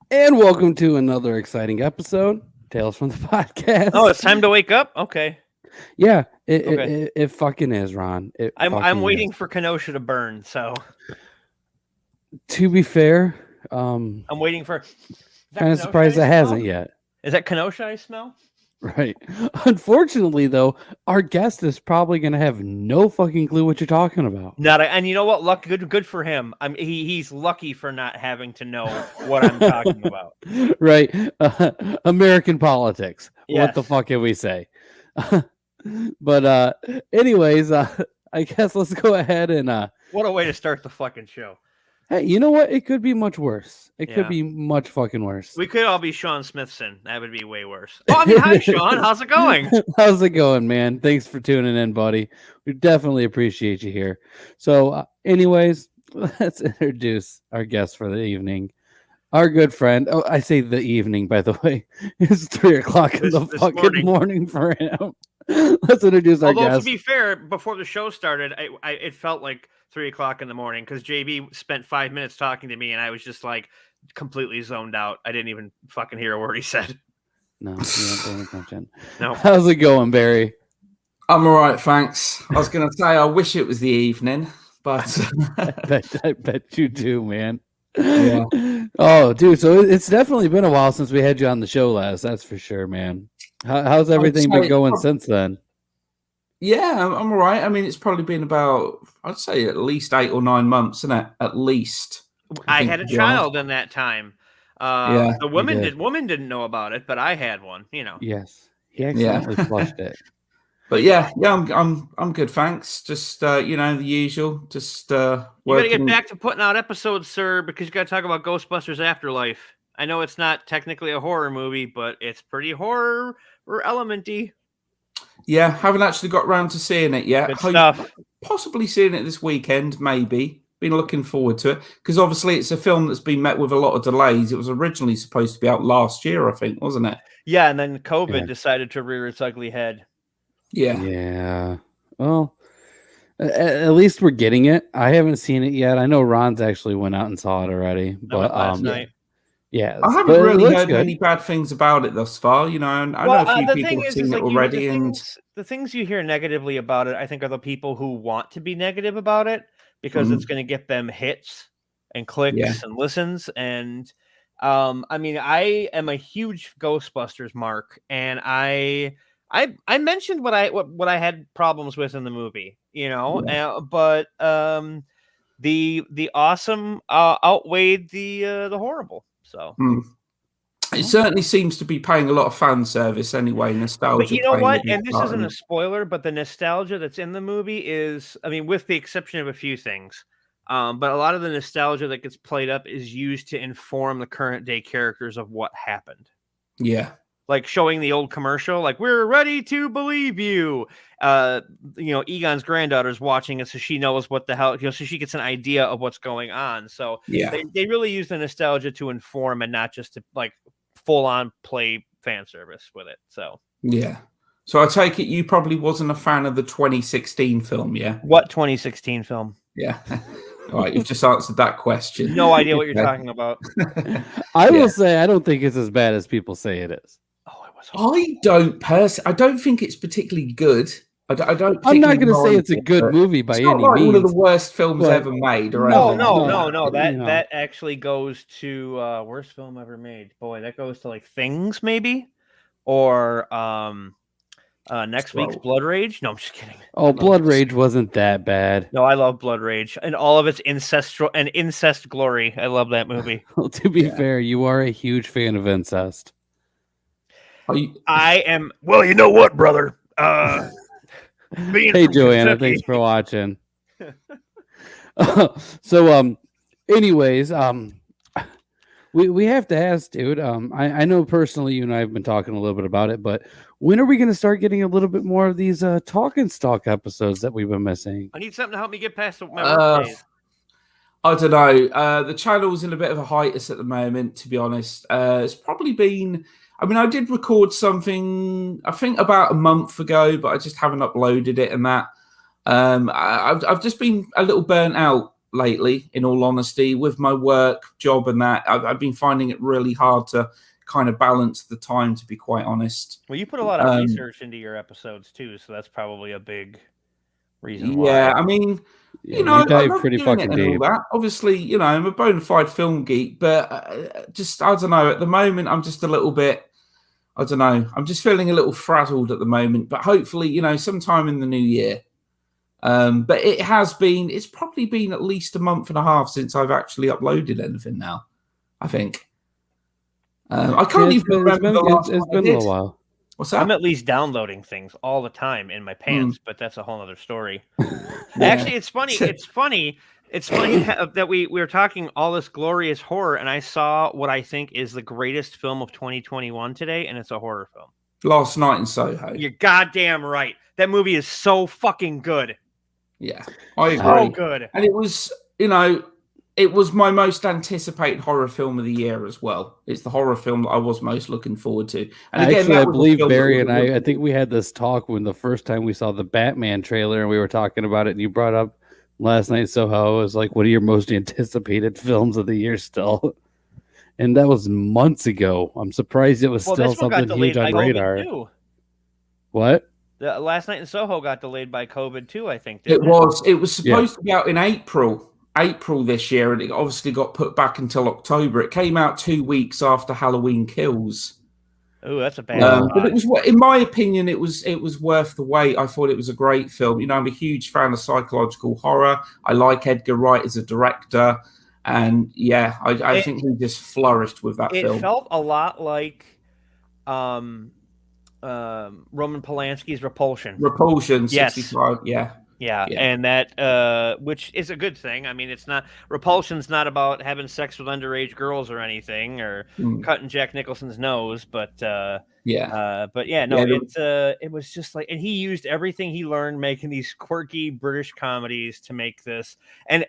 And welcome to another exciting episode, Tales from the Podcast. Oh, it's time to wake up? Okay. Yeah, it fucking is, Ron. I'm waiting for Kenosha to burn, so. To be fair, I'm waiting for... kind of surprised it hasn't yet. Is that Kenosha I smell? Right. Unfortunately, though, our guest is probably going to have no fucking clue what you're talking about. And you know what? Good for him. He's lucky for not having to know what I'm talking about. Right. American politics. Yes. What the fuck can we say? But anyways, I guess let's go ahead and... What a way to start the fucking show. Hey, you know what? It could be much worse. It could be much fucking worse. We could all be Sean Smithson. That would be way worse. Oh, I mean, hi, Sean. How's it going? How's it going, man? Thanks for tuning in, buddy. We definitely appreciate you here. So, anyways, let's introduce our guest for the evening. Our good friend. Oh, I say the evening, by the way. It's 3:00 in the fucking morning for him. Let's introduce our guest. Although, to be fair, before the show started, it felt like 3:00 in the morning because JB spent 5 minutes talking to me and I was just like completely zoned out. I didn't even fucking hear a word he said. No, you don't pay attention. No. How's it going, Barry? I'm all right, thanks. I was going to say I wish it was the evening, but I bet you do, man. Yeah. Oh, dude. So it's definitely been a while since we had you on the show last. That's for sure, man. How's everything been going since then? Yeah, I'm all right. I mean, it's probably been about, I'd say at least 8 or 9 months, isn't it? At least. I had a child in that time. The woman didn't know about it, but I had one, you know. Yes. He accidentally flushed it. But yeah, I'm good, thanks. Just the usual. Just you gotta get back to putting out episodes, sir, because you gotta talk about Ghostbusters Afterlife. I know it's not technically a horror movie, but it's pretty horror or elementy. Yeah, haven't actually got around to seeing it yet. Good stuff. Possibly seeing it this weekend, maybe. Been looking forward to it because obviously it's a film that's been met with a lot of delays. It was originally supposed to be out last year, I think, wasn't it? Yeah, and then COVID decided to rear its ugly head. Yeah. Yeah. Well, at least we're getting it. I haven't seen it yet. I know Ron's actually went out and saw it already, but last night. Yeah, I haven't really heard any bad things about it thus far. You know, and I know a few people have seen it already. The things you hear negatively about it, I think, are the people who want to be negative about it because it's going to get them hits and clicks and listens. And I mean, I am a huge Ghostbusters mark, and I mentioned what I had problems with in the movie, you know, but the awesome outweighed the horrible. So it certainly seems to be paying a lot of fan service anyway. Nostalgia. But you know what? And this isn't a spoiler, but the nostalgia that's in the movie is, I mean, with the exception of a few things, but a lot of the nostalgia that gets played up is used to inform the current day characters of what happened. Yeah. Like showing the old commercial, like, we're ready to believe you. Egon's granddaughter's watching it, so she knows what the hell, so she gets an idea of what's going on. So they really use the nostalgia to inform and not just to like full on play fan service with it. So yeah. So I take it you probably wasn't a fan of the 2016 film, yeah? What 2016 film? Yeah. All right, you've just answered that question. No idea what you're talking about. I will say I don't think it's as bad as people say it is. Oh, it was horrible. I don't think it's particularly good. I'm not going to say it's a good movie by it's not any like means. one of the worst films but- ever made. Or No, ever No. you know. That actually goes to worst film ever made. Boy, that goes to like Things maybe, or next week's Blood Rage. No, I'm just kidding. Oh, Blood Rage wasn't that bad. No, I love Blood Rage and all of its incest glory. I love that movie. Well, to be fair, you are a huge fan of incest. I am. Well, you know what, brother? Hey, Joanna, thanks for watching. So, anyways, we have to ask, dude. I know personally, you and I have been talking a little bit about it, but when are we going to start getting a little bit more of these Talk and Stalk episodes that we've been missing? I need something to help me get past my work days. I don't know. The channel's in a bit of a hiatus at the moment, to be honest. It's probably been. I mean, I did record something, I think about a month ago, but I just haven't uploaded it and that. I've just been a little burnt out lately, in all honesty, with my work, job and that. I've been finding it really hard to kind of balance the time, to be quite honest. Well, you put a lot of research into your episodes too, so that's probably a big reason why. Yeah, I mean, you dive pretty fucking deep. Obviously, you know, I'm a bona fide film geek, but I don't know. At the moment, I'm just a little bit, I don't know. I'm just feeling a little frazzled at the moment, but hopefully, you know, sometime in the new year. But it's probably been at least a month and a half since I've actually uploaded anything now, I think. I can't even remember the last It's been a little while. What's that? I'm at least downloading things all the time in my pants, but that's a whole other story. Actually, it's funny. It's funny that we were talking all this glorious horror, and I saw what I think is the greatest film of 2021 today, and it's a horror film. Last Night in Soho. You're goddamn right. That movie is so fucking good. Yeah, I agree. So good. And it was, you know, it was my most anticipated horror film of the year as well. It's the horror film that I was most looking forward to. And again, actually, I believe Barry and I think we had this talk when the first time we saw the Batman trailer and we were talking about it, and you brought up Last Night in Soho as like one of your most anticipated films of the year still. And that was months ago. I'm surprised it was still something huge on radar. What? The Last Night in Soho got delayed by COVID too, I think. It was supposed to be out in April this year, and it obviously got put back until October. It came out 2 weeks after Halloween Kills. Oh, that's a bad but it was, in my opinion, it was worth the wait. I thought it was a great film. You know, I'm a huge fan of psychological horror. I like Edgar Wright as a director, and yeah, I think he just flourished with that film. It felt a lot like Roman Polanski's Repulsion. Repulsion, 65, yes. Yeah, and that, which is a good thing. I mean, it's not, Repulsion's not about having sex with underage girls or anything, or cutting Jack Nicholson's nose, but it was just like, and he used everything he learned making these quirky British comedies to make this, and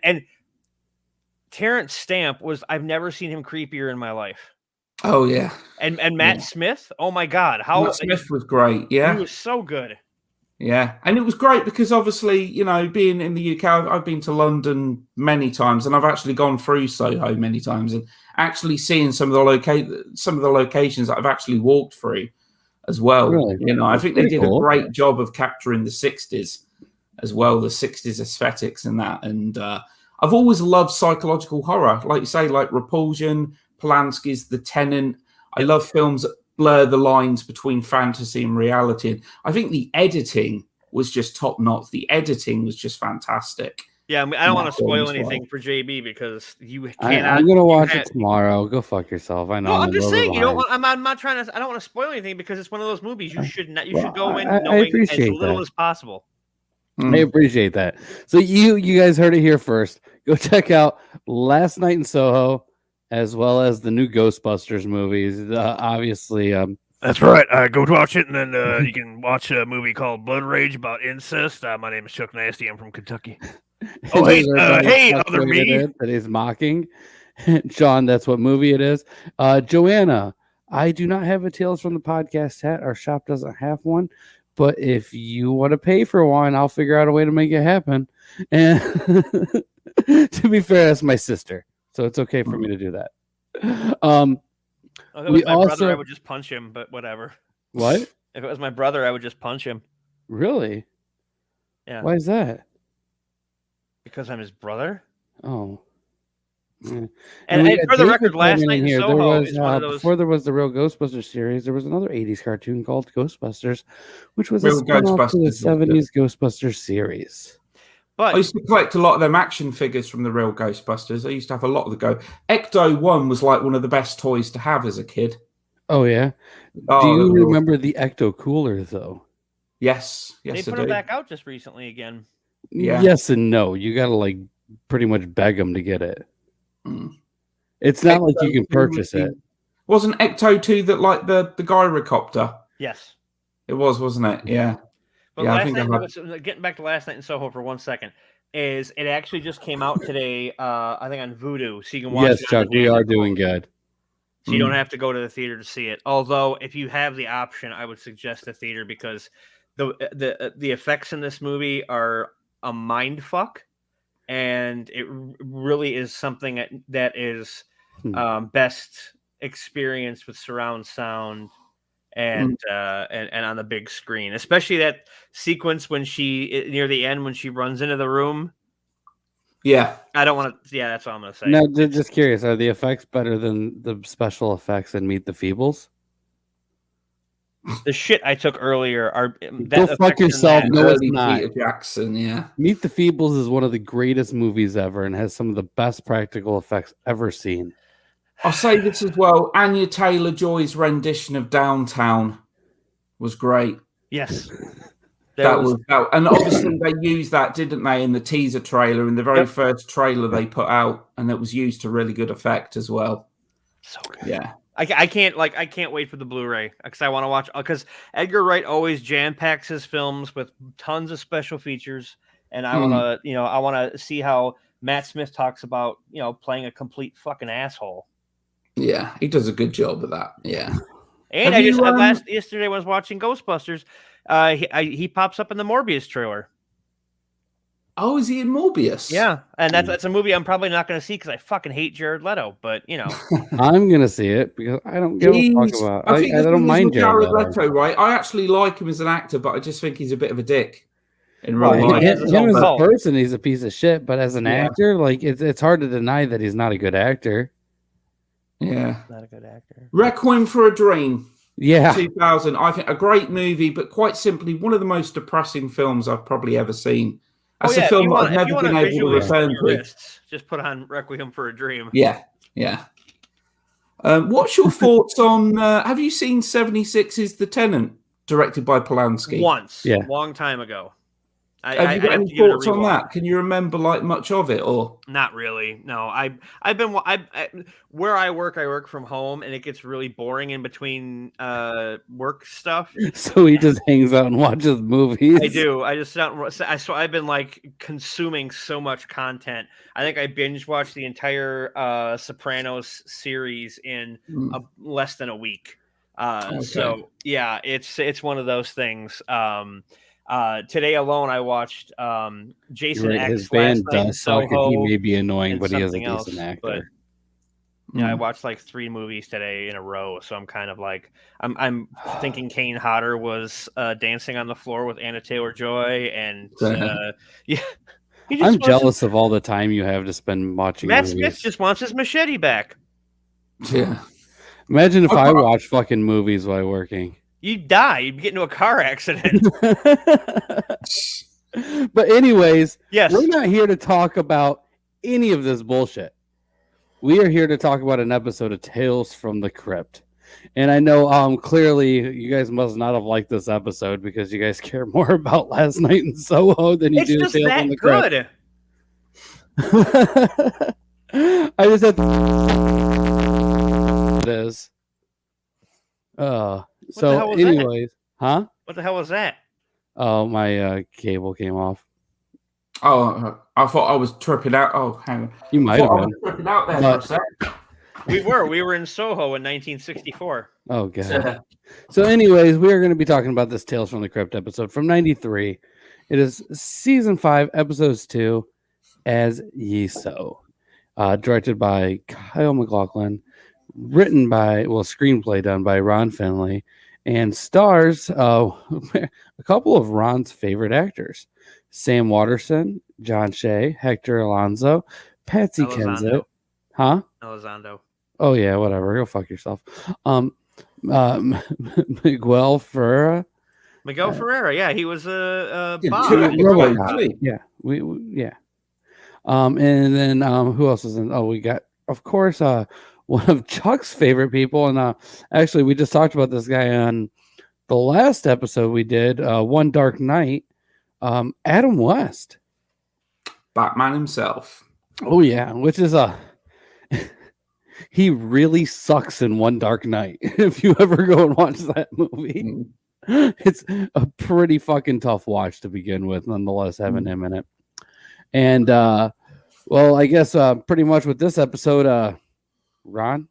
Terrence Stamp I've never seen him creepier in my life. Oh yeah, and Matt Smith, oh my God, Matt Smith was great. Yeah, he was so good. Yeah, and it was great because obviously, you know, being in the UK, I've been to London many times, and I've actually gone through Soho many times, and actually seeing some of the locations that I've actually walked through as well. Really? You know, I think they did a great job of capturing the 60s as well, the 60s aesthetics and that. And I've always loved psychological horror, like you say, like Repulsion, Polanski's The Tenant. I love films that blur the lines between fantasy and reality. And I think the editing was just top notch. The editing was just fantastic. Yeah, I mean, I don't want to spoil anything for JB because you cannot. I'm gonna watch it tomorrow. Go fuck yourself. I know. No, I'm just saying. You don't. I'm not trying to. I don't want to spoil anything because it's one of those movies you should not. You should go in knowing as little as possible. I appreciate that. So you guys heard it here first. Go check out Last Night in Soho, as well as the new Ghostbusters movies. Obviously, that's right. Go watch it, and then you can watch a movie called Blood Rage about incest. My name is Chuck Nasty. I'm from Kentucky. Oh, hey, other me that is mocking. Sean, that's what movie it is. Joanna, I do not have a Tales from the Podcast hat. Our shop doesn't have one. But if you want to pay for one, I'll figure out a way to make it happen. And to be fair, that's my sister. So it's okay for me to do that. My brother, I would just punch him, but whatever. What? If it was my brother, I would just punch him. Really? Yeah. Why is that? Because I'm his brother. Oh. Yeah. And we got for the David record, last chiming night in in here. There Soho was is one of those. before there was the real Ghostbusters series, there was another 80s cartoon called Ghostbusters, which was a Real spin-off to the Ghostbusters was good. 70s Ghostbusters series. But I used to collect a lot of them action figures from the real Ghostbusters. I used to have a lot of the go. Ecto 1 was like one of the best toys to have as a kid. Oh yeah. Oh, Do you they were- remember the Ecto Cooler though? Yes, they yes, I put do. them back out just recently again. Yeah. Yes and no. You gotta like pretty much beg them to get it. Mm. It's not like you Ecto can 2 purchase was it. Wasn't Ecto 2 that like the gyrocopter? Yes. It was, wasn't it? Yeah. But Yeah, I last think I night, had- getting back to last night in Soho for 1 second, is it actually just came out today? I think on Vudu, so you can watch. Yes, it on Chuck, the we Daniel are doing Cole. good. So you don't have to go to the theater to see it. Although, if you have the option, I would suggest the theater because the effects in this movie are a mind fuck, and it really is something that is best experienced with surround sound and on the big screen, especially that sequence when she near the end when she runs into the room. Yeah. I don't want to. Yeah, that's all I'm gonna say. Now, just curious, are the effects better than the special effects in Meet the Feebles? The shit I took earlier are Go fuck yourself. No, it's Early not. Peter Jackson, yeah. Meet the Feebles is one of the greatest movies ever and has some of the best practical effects ever seen. I'll say this as well. Anya Taylor-Joy's rendition of Downtown was great. Yes. And obviously they used that, didn't they, in the teaser trailer, in the very first trailer they put out, and it was used to really good effect as well. So good. Yeah. I can't wait for the Blu-ray because I want to watch, because Edgar Wright always jam packs his films with tons of special features, and I want to see how Matt Smith talks about playing a complete fucking asshole. Yeah, he does a good job of that. Yeah. And yesterday when I was watching Ghostbusters, he pops up in the Morbius trailer. Oh, is he in Morbius? Yeah, and that's a movie I'm probably not going to see because I fucking hate Jared Leto. But I'm gonna see it because I don't give a fuck about. I don't mind Jared Leto. Right? I actually like him as an actor, but I just think he's a bit of a dick in real Well, life. him as a person, he's a piece of shit. But as an Yeah. actor, like it's hard to deny that he's not a good actor. Yeah, not a good actor. Requiem for a Dream. Yeah, 2000. I think a great movie, but quite simply one of the most depressing films I've probably ever seen. That's a film I've never been able to return to. Just put on Requiem for a Dream. Yeah, yeah. What's your thoughts on? Have you seen 76's The Tenant, directed by Polanski? Once, long time ago. Have you got any thoughts on that? Can you remember like much of it, or not really? No, where I work from home, and it gets really boring in between work stuff. So he just hangs out and watches movies. I do. I just don't. So I've been like consuming so much content. I think I binge watched the entire Sopranos series in less than a week. So yeah, it's one of those things. Today alone, I watched Jason X. His band does suck, and he may be annoying, and but he is a something else, decent actor. but yeah, I watched like 3 movies today in a row, so I'm kind of like I'm thinking Kane Hodder was dancing on the floor with Anna Taylor-Joy, and yeah. I'm jealous of all the time you have to spend watching Matt movies. Smith just wants his machete back. Yeah. Imagine if I watched fucking movies while working. You'd die. You'd get into a car accident. But anyways, yes, we're not here to talk about any of this bullshit. We are here to talk about an episode of Tales from the Crypt. And I know clearly you guys must not have liked this episode because you guys care more about last night in Soho than you do Tales from the Crypt. I just had it is. So anyways, huh? What the hell was that? Oh, my cable came off. Oh, I thought I was tripping out. Oh, hang on. You might have been tripping out there for a sec. We were in Soho in 1964. Oh god. So anyways, we are going to be talking about this Tales from the Crypt episode from 93. It is season 5, episodes 2, As Ye Sow. Directed by Kyle MacLachlan, screenplay done by Ron Finley, and stars a couple of Ron's favorite actors: Sam Waterston, John Shea, Hector Alonso, Patsy Kensit. Huh? Elizondo. Oh yeah, whatever. Go fuck yourself. Miguel Ferreira. Miguel Ferreira, yeah, he was a Yeah, Bob. two in Robocop. RoboCop. Yeah, we yeah. And then who else is in? Oh, we got, of course, one of Chuck's favorite people, and actually we just talked about this guy on the last episode we did, One Dark Night. Adam West. Batman himself. Oh yeah, which is he really sucks in One Dark Night. If you ever go and watch that movie, it's a pretty fucking tough watch to begin with, nonetheless, having him in it. And well, I guess pretty much with this episode, Ron,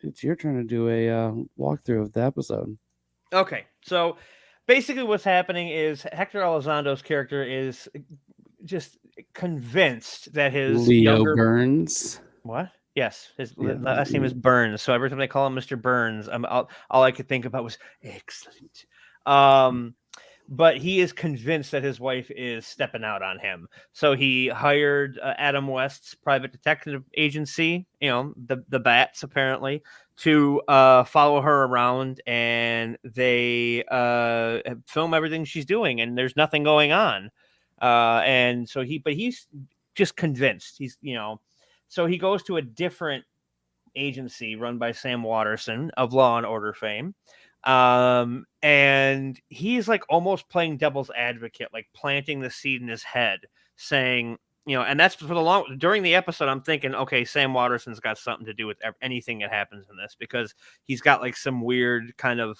it's your turn to do a walkthrough of the episode. Okay, so basically what's happening is Hector Elizondo's character is just convinced that his Leo Burns. What? Yes, his last name is Burns. So every time they call him Mr. Burns, all I could think about was excellent. But he is convinced that his wife is stepping out on him. So he hired Adam West's private detective agency, the Bats, apparently, to follow her around, and they film everything she's doing, and there's nothing going on. And so he's just convinced. So he goes to a different agency run by Sam Waterston of Law and Order fame. And he's like almost playing devil's advocate, like planting the seed in his head, saying, and that's for during the episode, I'm thinking, okay, Sam Waterston's got something to do with anything that happens in this, because he's got like some weird kind of,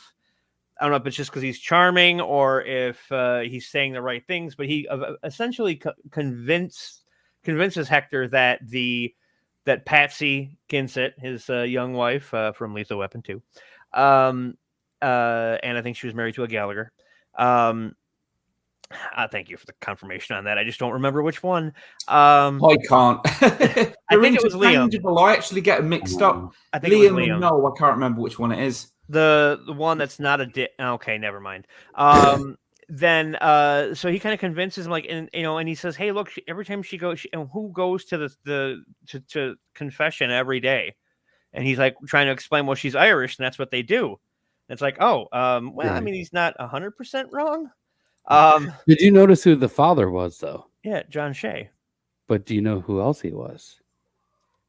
I don't know if it's just because he's charming or if he's saying the right things, but he essentially convinces Hector that Patsy Kensit, his young wife from Lethal Weapon 2, and I think she was married to a Gallagher. Thank you for the confirmation on that. I just don't remember which one. I can't. I think it was Liam. I actually get them mixed up. I think Liam it was Liam. No, I can't remember which one it is. The one that's not a dick. Okay, never mind. Then so he kind of convinces him, like, and he says, hey, look, every time she goes, and who goes to to confession every day? And he's like trying to explain, well, she's Irish and that's what they do. And it's like, well, I mean, he's not 100% wrong. Did you notice who the father was, though? Yeah, John Shea. But do you know who else he was?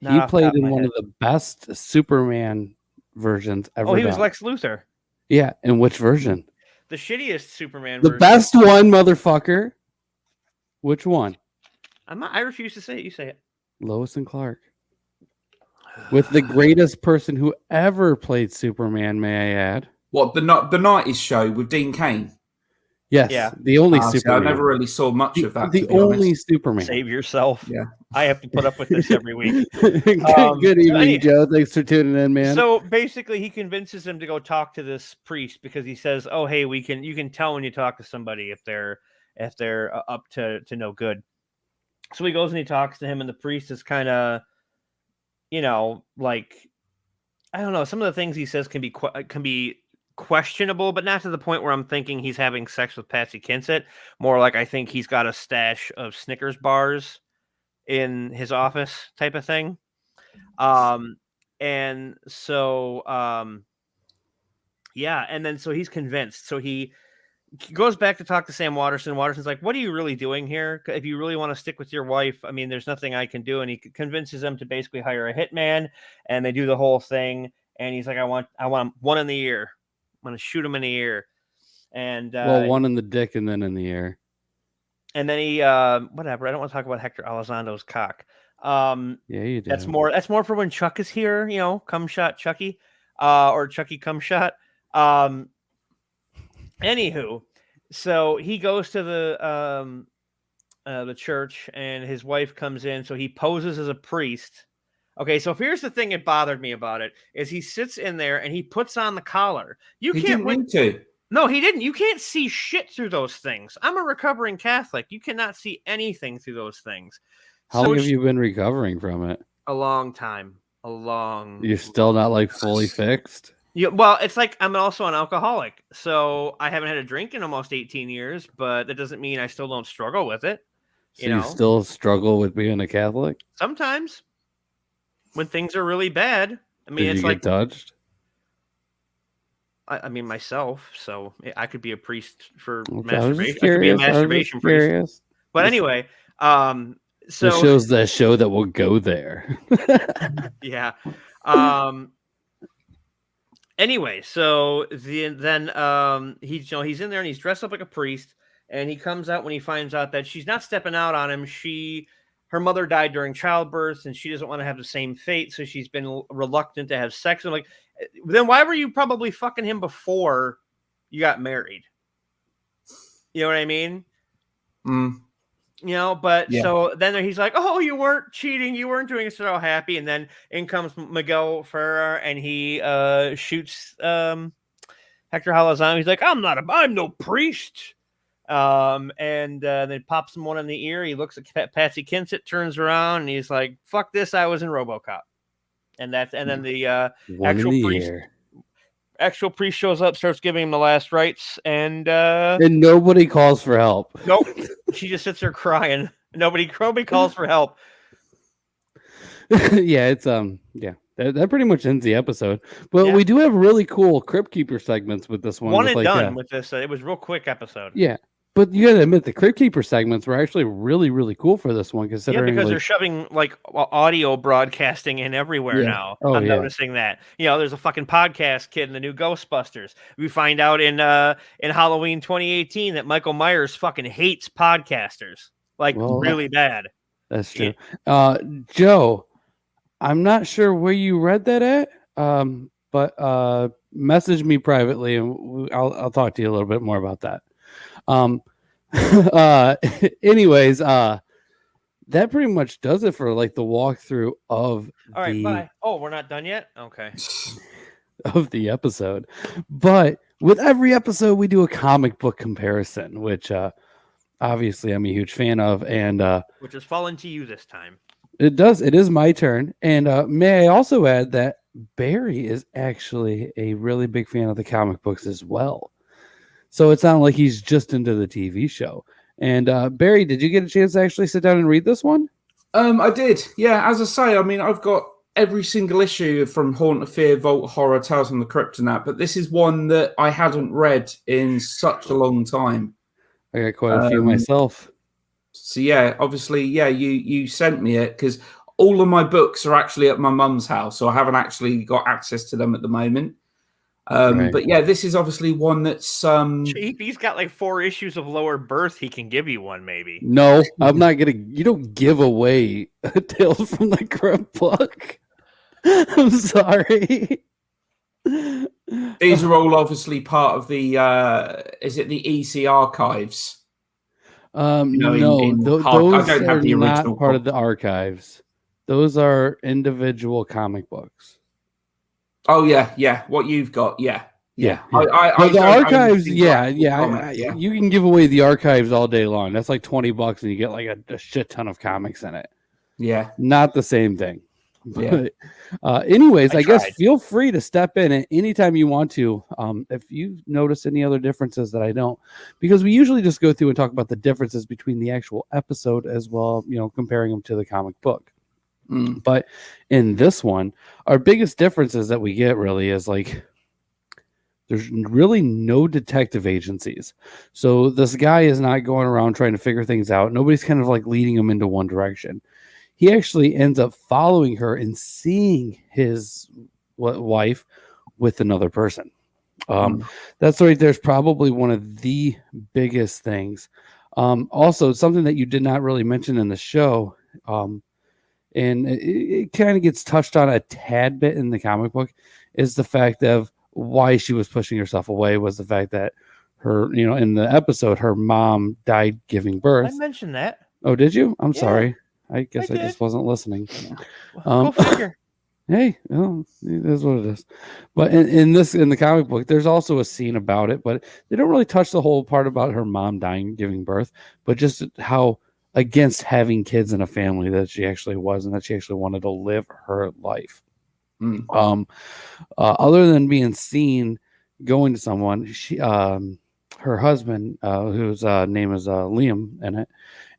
He played in one of the best Superman versions ever. Oh, he was Lex Luthor. Yeah, in which version? The shittiest Superman the version. Best one, motherfucker. Which one? I refuse to say it. You say it. Lois and Clark. With the greatest person who ever played Superman, may I add? What, the 90s show with Dean Cain? Yes, yeah. The only Superman. I never really saw much of that. The only Superman. Save yourself. Yeah. I have to put up with this every week. Good evening, Joe. Thanks for tuning in, man. So basically, he convinces him to go talk to this priest because he says, "Oh, hey, you can tell when you talk to somebody if they're up to no good." So he goes and he talks to him, and the priest is kind of, like, I don't know. Some of the things he says can be questionable, but not to the point where I'm thinking he's having sex with Patsy Kensit. More like I think he's got a stash of Snickers bars in his office type of thing. And so and then so he's convinced. So he goes back to talk to Sam Waterston. Waterston's like, what are you really doing here? If you really want to stick with your wife, I mean, there's nothing I can do. And he convinces them to basically hire a hitman, and they do the whole thing. And he's like, I want one in the ear. I'm going to shoot him in the ear. And one in the dick and then in the ear. And then he whatever. I don't want to talk about Hector Elizondo's cock. Yeah, you do. That's more for when Chuck is here, cum shot Chucky, or Chucky cum shot. Anywho, so he goes to the church, and his wife comes in. So he poses as a priest. Okay, so here's the thing that bothered me about it is he sits in there and he puts on the collar. He didn't need to. No, he didn't. You can't see shit through those things. I'm a recovering Catholic. You cannot see anything through those things. How long have you been recovering from it? A long time. You're still not like fully fixed? Yeah, well, it's like I'm also an alcoholic, so I haven't had a drink in almost 18 years, but that doesn't mean I still don't struggle with it. So you still struggle with being a Catholic? Sometimes when things are really bad. I mean, Did it's you like get touched? I mean myself, so I could be a priest for I was just masturbation. I could be a curious. masturbation priest. But This, anyway, this so show's the show that will go there. yeah. Anyway, so then he's he's in there and he's dressed up like a priest, and he comes out when he finds out that she's not stepping out on him. Her mother died during childbirth, and she doesn't want to have the same fate, so she's been reluctant to have sex. I'm like, then why were you probably fucking him before you got married? You know what I mean? But so then he's like, oh, you weren't cheating, you weren't doing so happy, and then in comes Miguel Ferrer and he shoots Hector Halazano. He's like, I'm no priest. And then pops him one in the ear. He looks at Patsy Kinsett, turns around, and he's like, fuck this, I was in RoboCop. And then the actual priest shows up, starts giving him the last rites, and nobody calls for help. Nope. She just sits there crying. Nobody calls for help. Yeah, it's that pretty much ends the episode. But we do have really cool Crypt Keeper segments with this one. One and done with this. It was a real quick episode. Yeah. But you gotta admit, the Crypt Keeper segments were actually really, really cool for this one, considering because they're shoving like audio broadcasting in everywhere now. I'm noticing that. There's a fucking podcast kid in the new Ghostbusters. We find out in Halloween 2018 that Michael Myers fucking hates podcasters, really bad. That's true. Joe, I'm not sure where you read that at, but message me privately, and I'll talk to you a little bit more about that. Anyways, that pretty much does it for the walkthrough of bye. Oh, we're not done yet? Okay. Of the episode. But with every episode we do a comic book comparison, which obviously I'm a huge fan of, and which has fallen to you this time. It is my turn. And may I also add that Barry is actually a really big fan of the comic books as well. So it's not like he's just into the TV show. And Barry, did you get a chance to actually sit down and read this one? I did. Yeah, as I say, I mean, I've got every single issue from Haunt of Fear, Vault Horror, Tales from the Crypt and that, but this is one that I hadn't read in such a long time. I got quite a few myself. So yeah, obviously, you sent me it because all of my books are actually at my mum's house, so I haven't actually got access to them at the moment. But yeah, this is obviously one that's If he's got like 4 issues of Lower Birth, he can give you one maybe. No, I'm not gonna. You don't give away a Tales from the Crypt book. I'm sorry. These are all obviously part of the is it the EC archives? No, those I don't have the original not part of the archives. Those are individual comic books. Oh yeah. What you've got, yeah. The archives, you can give away the archives all day long. That's like $20, and you get like a shit ton of comics in it. Yeah, not the same thing. Yeah. But, anyways, I guess feel free to step in at any time you want to. If you notice any other differences that I don't, because we usually just go through and talk about the differences between the actual episode as well, comparing them to the comic book. But in this one, our biggest differences that we get really is there's really no detective agencies. So this guy is not going around trying to figure things out. Nobody's kind of leading him into one direction. He actually ends up following her and seeing his wife with another person. That's right. There's probably one of the biggest things. Also, something that you did not really mention in the show, and it kind of gets touched on a tad bit in the comic book, is the fact of why she was pushing herself away was the fact that her, in the episode, her mom died giving birth. I mentioned that. Oh, did you? I'm sorry. I guess I just wasn't listening. Go figure. Hey, it is what it is. But in the comic book, there's also a scene about it, but they don't really touch the whole part about her mom dying, giving birth, but just how against having kids in a family that she actually was, and that she actually wanted to live her life. Other than being seen going to someone, she, her husband, whose name is Liam in it,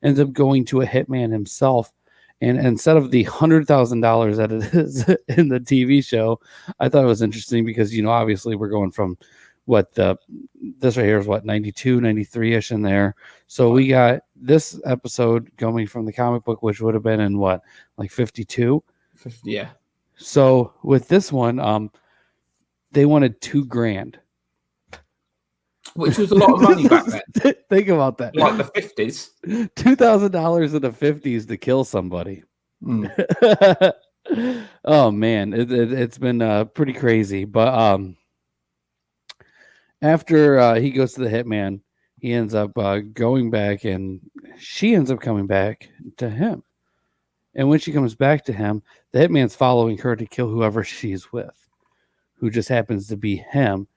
ends up going to a hitman himself. And instead of the $100,000 that it is in the TV show, I thought it was interesting because, obviously we're going from this right here is 92, 93-ish in there. So we got this episode coming from the comic book, which would have been in 52? 50, yeah. So with this one, they wanted $2,000. Which was a lot of money back then. Think about that. Like the 50s. $2,000 in the 50s to kill somebody. Oh, man. It's been pretty crazy. But after he goes to the hitman, he ends up going back, and she ends up coming back to him. And when she comes back to him, the hitman's following her to kill whoever she's with, who just happens to be him.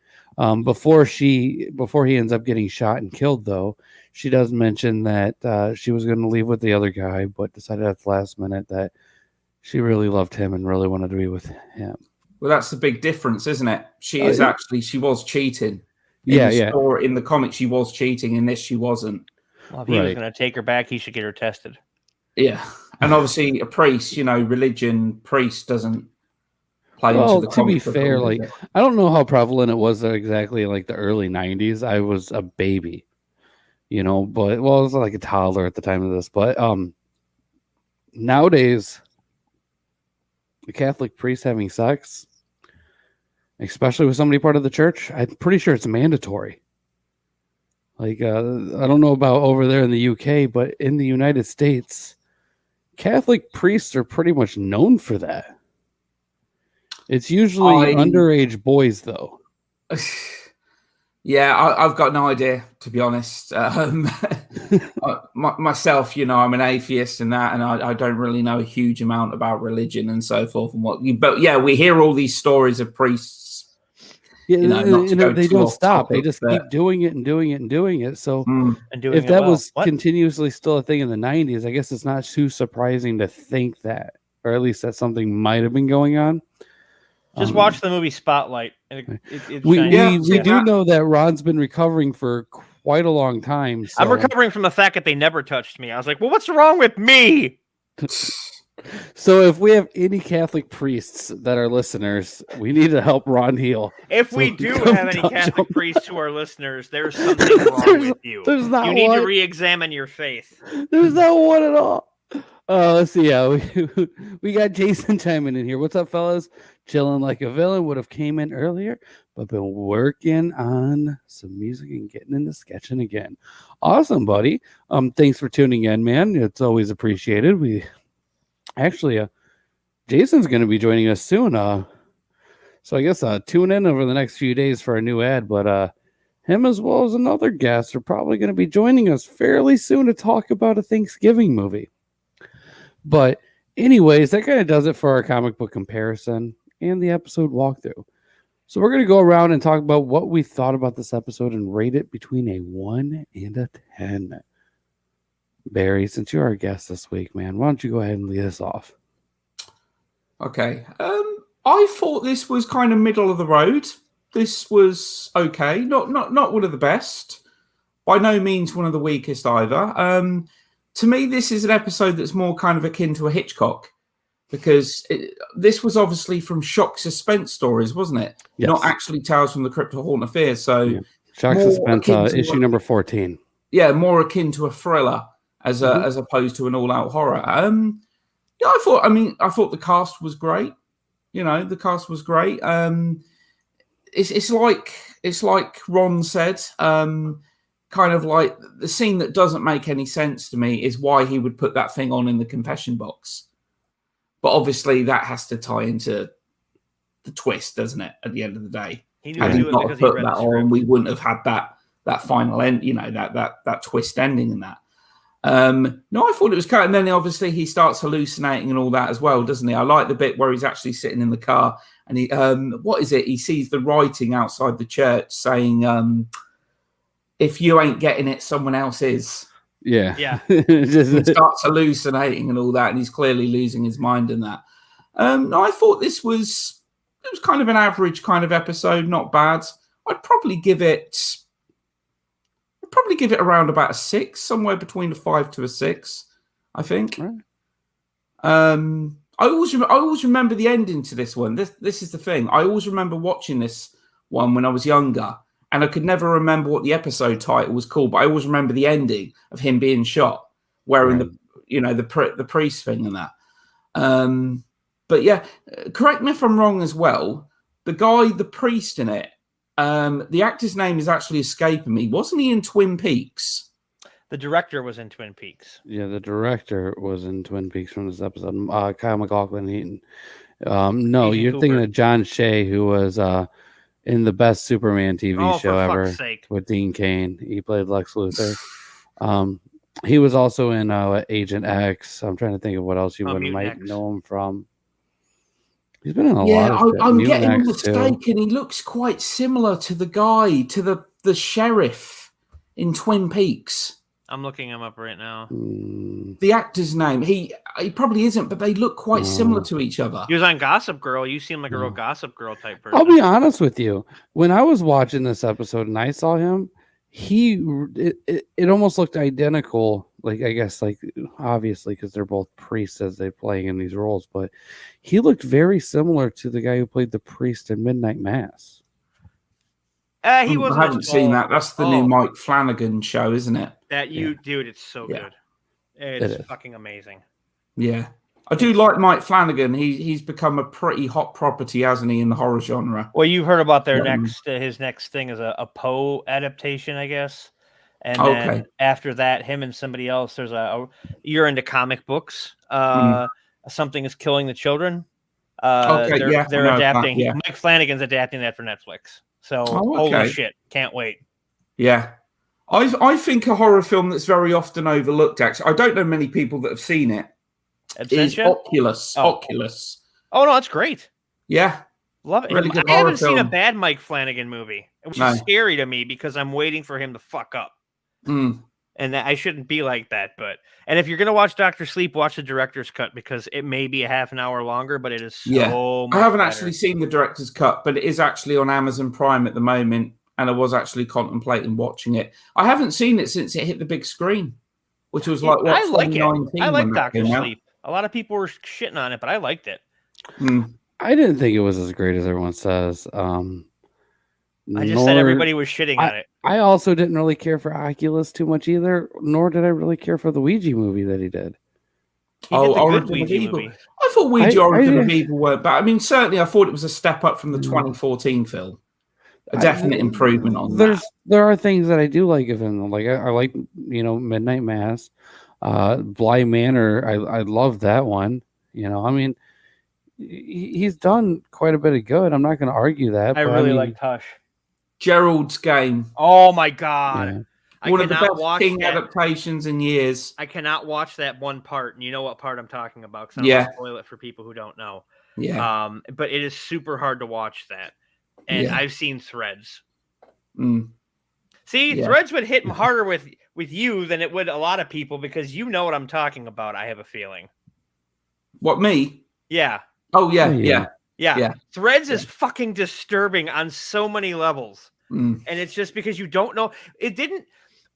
Before he ends up getting shot and killed, though, she does mention that she was going to leave with the other guy, but decided at the last minute that she really loved him and really wanted to be with him. Well, that's the big difference, isn't it? She was cheating. In the comic, she was cheating. In this, she wasn't. Well, if he was going to take her back, he should get her tested. Yeah. And obviously, a priest, priest doesn't play into the comic. To be fair, I don't know how prevalent it was exactly in the early 90s. I was a baby, but I was like a toddler at the time of this. But nowadays, the Catholic priest having sex, especially with somebody part of the church, I'm pretty sure it's mandatory. I don't know about over there in the UK, but in the United States, Catholic priests are pretty much known for that. It's usually underage boys, though. Yeah, I've got no idea, to be honest. Myself, I'm an atheist and that, and I don't really know a huge amount about religion and so forth. But yeah, we hear all these stories of priests. Yeah, they don't stop. They just keep doing it and doing it and doing it. So if that was continuously still a thing in the 90s, I guess it's not too surprising to think that, or at least that something might have been going on. Just watch the movie Spotlight. We do know that Ron's been recovering for quite a long time. So. I'm recovering from the fact that they never touched me. I was like, well, what's wrong with me? So if we have any Catholic priests that are listeners, we need to help Ron heal. If we do have any Catholic priests who are listeners, there's something wrong with you. There's not you need to re-examine your faith. There's not one at all. Let's see. Yeah, we got Jason chiming in here. What's up, fellas? Chilling like a villain. Would have came in earlier, but been working on some music and getting into sketching again. Awesome, buddy. Thanks for tuning in, man. It's always appreciated. We actually, Jason's going to be joining us soon. So I guess tune in over the next few days for a new ad. But him as well as another guest are probably going to be joining us fairly soon to talk about a Thanksgiving movie. But anyways, that kind of does it for our comic book comparison and the episode walkthrough. So we're going to go around and talk about what we thought about this episode and rate it between a 1 and a 10. Barry, since you're our guest this week, man, why don't you go ahead and lead us off? Okay. I thought this was kind of middle of the road. This was okay. Not one of the best. By no means one of the weakest either. To me, this is an episode that's more kind of akin to a Hitchcock, because this was obviously from Shock Suspense Stories, wasn't it? Yes. Not actually Tales from the Crypt or Haunt Affair. So yeah. Shock Suspense, issue number 14. Yeah, more akin to a thriller as opposed to an all-out horror. Yeah, I thought the cast was great. The cast was great. It's like Ron said. Kind of like the scene that doesn't make any sense to me is why he would put that thing on in the confession box. But obviously that has to tie into the twist, doesn't it? At the end of the day, had he not put that on, we wouldn't have had that final end. That twist ending and that. No, I thought it was kind. And then obviously he starts hallucinating and all that as well, doesn't he? I like the bit where he's actually sitting in the car and he what is it? He sees the writing outside the church saying. If you ain't getting it, someone else is. Yeah. He starts hallucinating and all that, and he's clearly losing his mind in that. No, I thought this was was kind of an average kind of episode, not bad. I'd probably give it around about a 6, somewhere between a 5 to a 6, I think. Right. I always remember the ending to this one. This is the thing. I always remember watching this one when I was younger, and I could never remember what the episode title was called, but I always remember the ending of him being shot, wearing the priest thing and that. But yeah, correct me if I'm wrong as well. The priest in it, the actor's name is actually escaping me. Wasn't he in Twin Peaks? The director was in Twin Peaks. Yeah, the director was in Twin Peaks from this episode. Kyle MacLachlan Eaton. No, Ethan you're Cooper. thinking of John Shea, who was in the best Superman TV show for ever fuck's sake. with Dean Cain. He played Lex Luthor. He was also in Agent X. I'm trying to think of what else you might X. know him from. He's been in a lot of shit. I'm Mutant getting X mistaken. too. He looks quite similar to the guy, to the sheriff in Twin Peaks. I'm looking him up right now. The actor's name, he probably isn't, but they look quite similar to each other. He was on Gossip Girl. You seem like a real Gossip Girl type person. I'll be honest with you. When I was watching this episode and I saw him, it almost looked identical. Like, I guess, like, obviously, because they're both priests as they're playing in these roles, but he looked very similar to the guy who played the priest in Midnight Mass. He wasn't. I haven't seen that. That's the new Mike Flanagan show, isn't it? Dude, it's so good. It's fucking amazing. Yeah. I do like Mike Flanagan. He's become a pretty hot property, hasn't he, in the horror genre? Well, you've heard about their his next thing is a Poe adaptation, I guess. And then after that, him and somebody else, there's you're into comic books. Something is killing the children. They're adapting. Mike Flanagan's adapting that for Netflix. So holy shit, can't wait. Yeah. I think a horror film that's very often overlooked, actually, I don't know many people that have seen it, is Oculus. Oculus. Oh, no, that's great. Yeah. Love it. Really good I haven't film. seen a bad Mike Flanagan movie, which is scary to me because I'm waiting for him to fuck up. And I shouldn't be like that. And if you're going to watch Dr. Sleep, watch the director's cut because it may be a half an hour longer, but it is so much I haven't better. actually seen the director's cut, but it is actually on Amazon Prime at the moment. And I was actually contemplating watching it. I haven't seen it since it hit the big screen, which was like, what, I like it. 2019 I like when that Dr. came out? Sleep. A lot of people were shitting on it, but I liked it. I didn't think it was as great as everyone says. I just said everybody was shitting on it. I also didn't really care for Oculus too much either, nor did I really care for the Ouija movie that he did. Origin of Evil. I thought Ouija Origin of Evil weren't bad. I mean, certainly I thought it was a step up from the 2014 film. A definite improvement on that. There are things that I do like of him. Like I like, Midnight Mass, Bly Manor. I love that one. I mean, he's done quite a bit of good. I'm not going to argue that. I really like Hush. Gerald's Game. Oh my god! Yeah. One of the best King adaptations in years. I cannot watch that one part, and you know what part I'm talking about. Because I don't want to spoil it for people who don't know. Yeah. But it is super hard to watch that. And I've seen Threads. See, Threads would hit harder with you than it would a lot of people because you know what I'm talking about, I have a feeling. What, me? Yeah. Oh, yeah. Threads is fucking disturbing on so many levels. And it's just because you don't know. It didn't...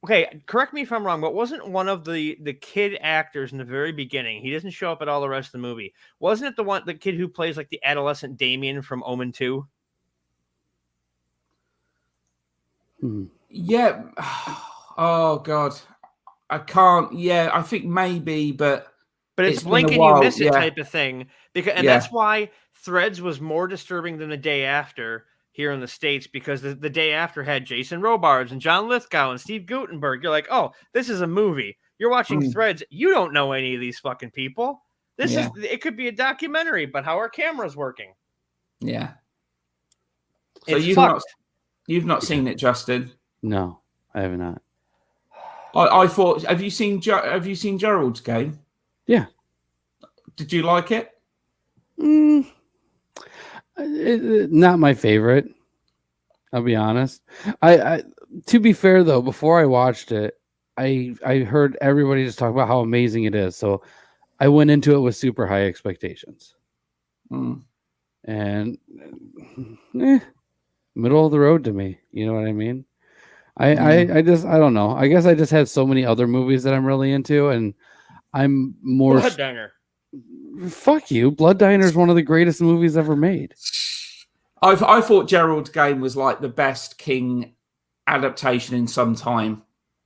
Okay, correct me if I'm wrong, but wasn't one of the kid actors in the very beginning, he doesn't show up at all the rest of the movie, wasn't it the kid who plays like the adolescent Damien from Omen 2? Yeah. Oh God, I can't. Yeah, I think maybe, but it's blink and you miss it type of thing. That's why Threads was more disturbing than The Day After here in the States, because the Day After had Jason Robards and John Lithgow and Steve Guttenberg. You're like, oh, this is a movie. You're watching Threads. You don't know any of these fucking people. It could be a documentary, but how are cameras working? Yeah. So you've not seen it, Justin? No, I have not. I thought. Have you seen Gerald's Game? Yeah. Did you like it? Not my favorite. I'll be honest. I to be fair though, before I watched it, I heard everybody just talk about how amazing it is. So I went into it with super high expectations. and middle of the road to me. You know what I mean? I don't know. I guess I just have so many other movies that I'm really into, and I'm more. Blood Diner. Fuck you. Blood Diner is one of the greatest movies ever made. I thought Gerald's Game was like the best King adaptation in some time.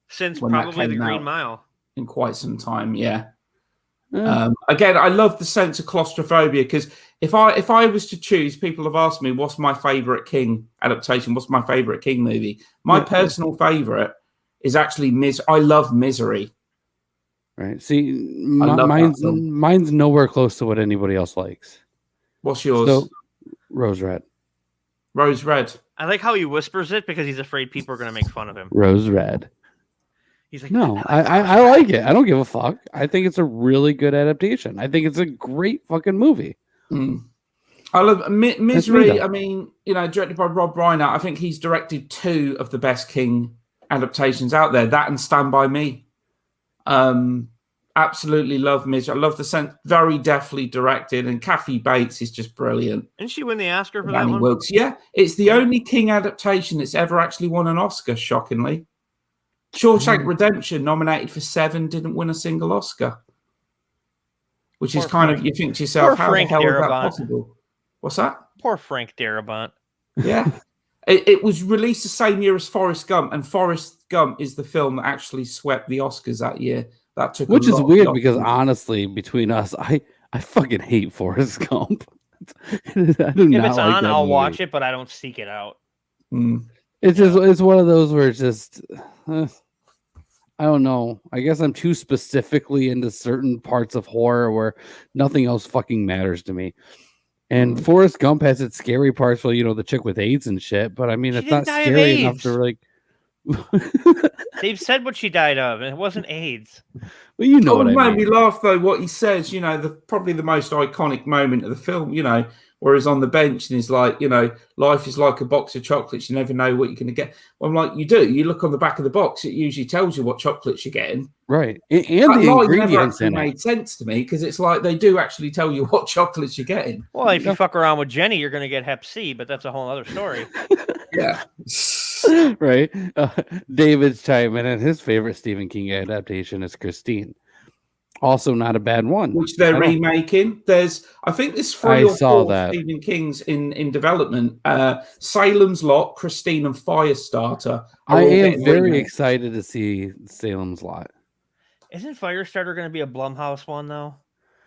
Since probably The Green Mile. In quite some time, yeah. Again, I love the sense of claustrophobia because if I was to choose, people have asked me what's my favorite King adaptation, what's my favorite King movie. My personal favorite is actually I love Misery. Right. See, mine's nowhere close to what anybody else likes. What's yours? So, Rose Red. Rose Red. I like how he whispers it because he's afraid people are going to make fun of him. Rose Red. He's like, no, I like it. I don't give a fuck. I think it's a really good adaptation. I think it's a great fucking movie. I love Misery. I mean, directed by Rob Reiner. I think he's directed 2 of the best King adaptations out there. That and Stand By Me. Absolutely love Misery. I love the sense, very deftly directed, and Kathy Bates is just brilliant. Didn't she win the Oscar for that one? Wilkes. Yeah, it's the only King adaptation that's ever actually won an Oscar, shockingly. Shawshank Redemption, nominated for 7, didn't win a single Oscar. Which is kind of, you think to yourself, how the hell is that possible? What's that? Poor Frank Darabont. Yeah. It was released the same year as Forrest Gump, and Forrest Gump is the film that actually swept the Oscars that year. That took, which is weird because honestly, between us, I fucking hate Forrest Gump. If it's on, I'll watch it, but I don't seek it out. It's just it's one of those where it's just I don't know. I guess I'm too specifically into certain parts of horror where nothing else fucking matters to me. And Forrest Gump has its scary parts, well, the chick with AIDS and shit, but I mean, it's not scary enough to like. They've said what she died of, and it wasn't AIDS. Well, you know what I mean. It made me laugh though. What he says, probably the most iconic moment of the film, where he's on the bench and he's like, life is like a box of chocolates. You never know what you're going to get. Well, I'm like, you do. You look on the back of the box; it usually tells you what chocolates you're getting. Right, and the ingredients never made sense to me because it's like they do actually tell you what chocolates you're getting. Well, if you fuck around with Jenny, you're going to get Hep C, but that's a whole other story. Yeah. Right. David's chiming in, and his favorite Stephen King adaptation is Christine. Also not a bad one. Which they're remaking. I think there's 3 or 4 Stephen King's in development. Salem's Lot, Christine, and Firestarter. I am very excited to see Salem's Lot. Isn't Firestarter going to be a Blumhouse one, though?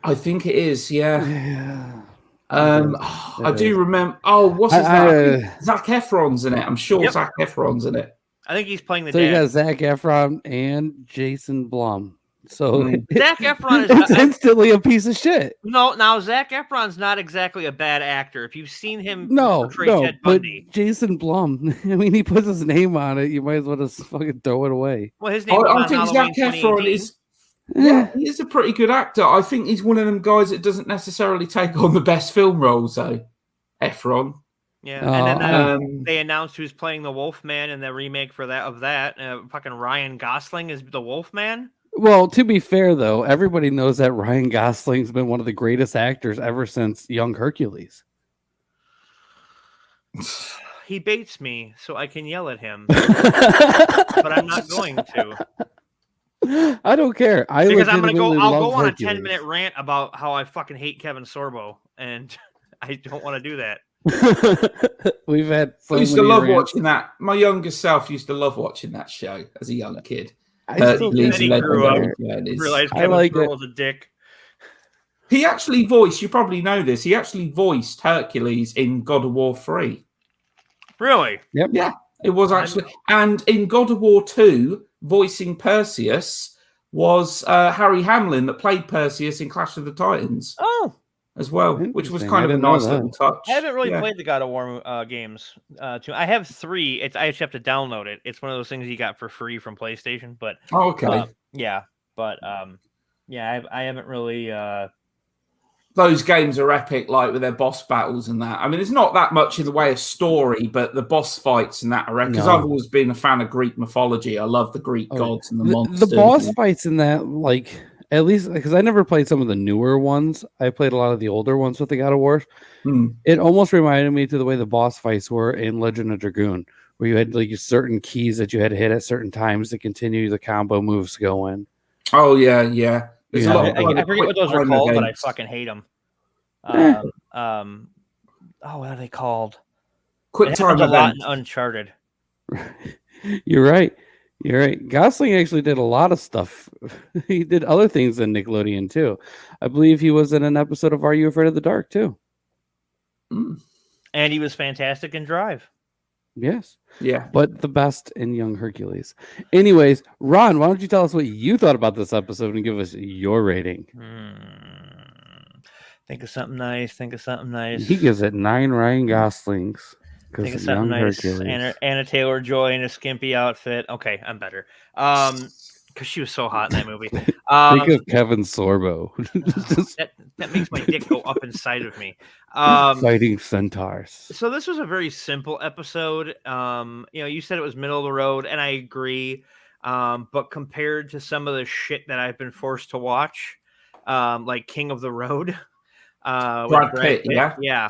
I think it is, yeah. I do remember. Oh, what's his name? Zac Efron's in it. I'm sure Zac Efron's in it. I think he's playing the dad. So you got Zac Efron and Jason Blum. So Zac Efron is instantly a piece of shit. No, now Zac Efron's not exactly a bad actor. If you've seen him portray Ted Bundy. But Jason Blum, I mean, he puts his name on it. You might as well just fucking throw it away. Well, his name I think Zac Efron is. Yeah, he is a pretty good actor. I think he's one of them guys that doesn't necessarily take on the best film roles, though. Efron. Yeah, and then they announced who's playing the Wolfman in the remake for that. Fucking Ryan Gosling is the Wolfman. Well, to be fair, though, everybody knows that Ryan Gosling's been one of the greatest actors ever since Young Hercules. He baits me so I can yell at him, but I'm not going to. I don't care. Because I'm gonna go. I'll go on a 10-minute rant about how I fucking hate Kevin Sorbo, and I don't want to do that. We've had. I used to love watching that. My younger self used to love watching that show as a young kid. He grew up, realized Kevin Sorbo was a dick. He actually voiced. You probably know this. He actually voiced Hercules in God of War 3. Really? Yep. Yeah, it was actually. And in God of War 2. Voicing Perseus was Harry Hamlin that played Perseus in Clash of the Titans. Oh, as well, which was kind of a nice little touch. I haven't really played the God of War games. I have 3. I just have to download it. It's one of those things you got for free from PlayStation. But okay, I haven't really. Those games are epic, like with their boss battles and that. I mean, it's not that much in the way of story, but the boss fights and that are because I've always been a fan of Greek mythology. I love the Greek gods and the monsters. The boss fights in that, like, at least because I never played some of the newer ones. I played a lot of the older ones with the God of War. It almost reminded me to the way the boss fights were in Legend of Dragoon, where you had like certain keys that you had to hit at certain times to continue the combo moves going. Oh yeah. There's a lot of I forget what those are called, but I fucking hate them. What are they called? Quick time events. A lot events. in Uncharted. You're right. Gosling actually did a lot of stuff. He did other things than Nickelodeon too. I believe he was in an episode of Are You Afraid of the Dark too. And he was fantastic in Drive. Yes. Yeah. But the best in Young Hercules. Anyways, Ron, why don't you tell us what you thought about this episode and give us your rating? Think of something nice. He gives it 9 Ryan Goslings. Think of something nice. Anna Taylor-Joy in a skimpy outfit. Okay, I'm better. Because she was so hot in that movie. Think of Kevin Sorbo. that makes my dick go up inside of me. Fighting centaurs. So this was a very simple episode. You said it was middle of the road, and I agree. But compared to some of the shit that I've been forced to watch, like King of the Road, Brad Pitt, yeah.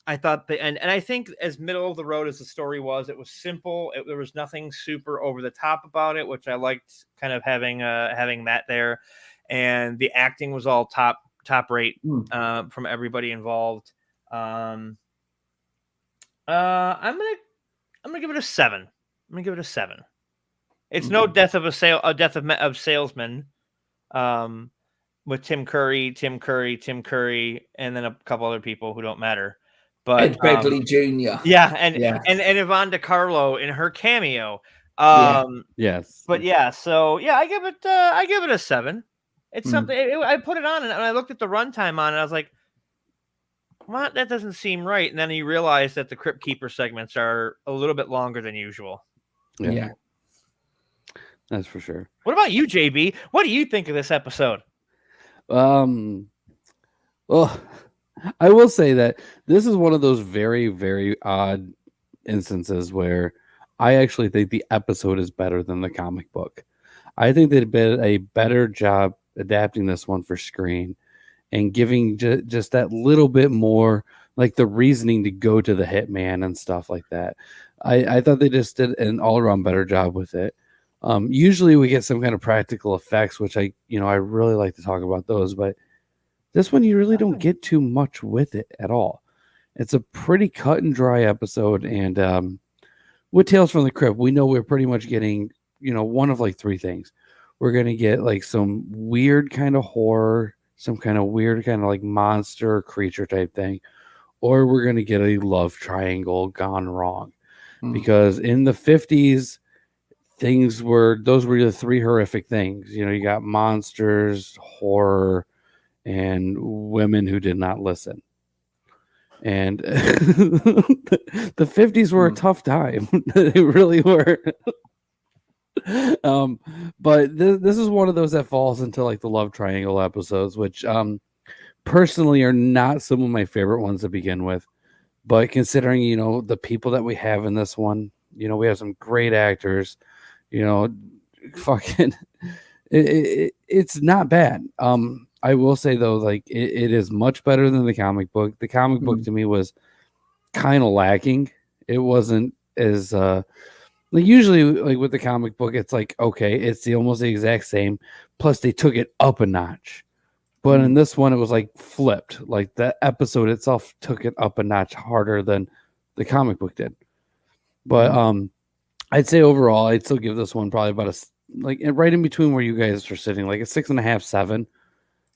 I thought and I think as middle of the road as the story was, it was simple. There was nothing super over the top about it, which I liked kind of having that there. And the acting was all top rate from everybody involved. I'm gonna give it a 7. It's no death of salesman. With Tim Curry, and then a couple other people who don't matter. But Ed Begley Jr. Yeah, and Yvonne DiCarlo in her cameo. Yes. But so I give it a 7. It's something I put it on and I looked at the runtime on it. I was like, what? That doesn't seem right. And then you realize that the Crypt Keeper segments are a little bit longer than usual. Yeah. That's for sure. What about you, JB? What do you think of this episode? Well, I will say that this is one of those very, very odd instances where I actually think the episode is better than the comic book. I think they did a better job adapting this one for screen and giving just that little bit more, like the reasoning to go to the hitman and stuff like that. I thought they just did an all-around better job with it. Usually we get some kind of practical effects, which I really like to talk about those, but this one you really don't get too much with it at all. It's a pretty cut and dry episode, and with Tales from the Crypt, we know we're pretty much getting, one of like 3 things. We're gonna get like some weird kind of horror, some kind of weird kind of like monster creature type thing, or we're gonna get a love triangle gone wrong. Because in the 50s, those were the 3 horrific things. You got monsters, horror, and women who did not listen. And the 50s were a tough time. They really were. But this is one of those that falls into like the love triangle episodes, which personally are not some of my favorite ones to begin with. But considering, the people that we have in this one, we have some great actors, fucking it's not bad. I will say though, like it is much better than the comic book. The comic book to me was kind of lacking. It wasn't as like usually like with the comic book, it's like, okay, it's almost the exact same. Plus they took it up a notch. But in this one, it was like flipped. Like the episode itself took it up a notch harder than the comic book did. But I'd say overall, I'd still give this one probably about like right in between where you guys are sitting, like a 6.5, 7.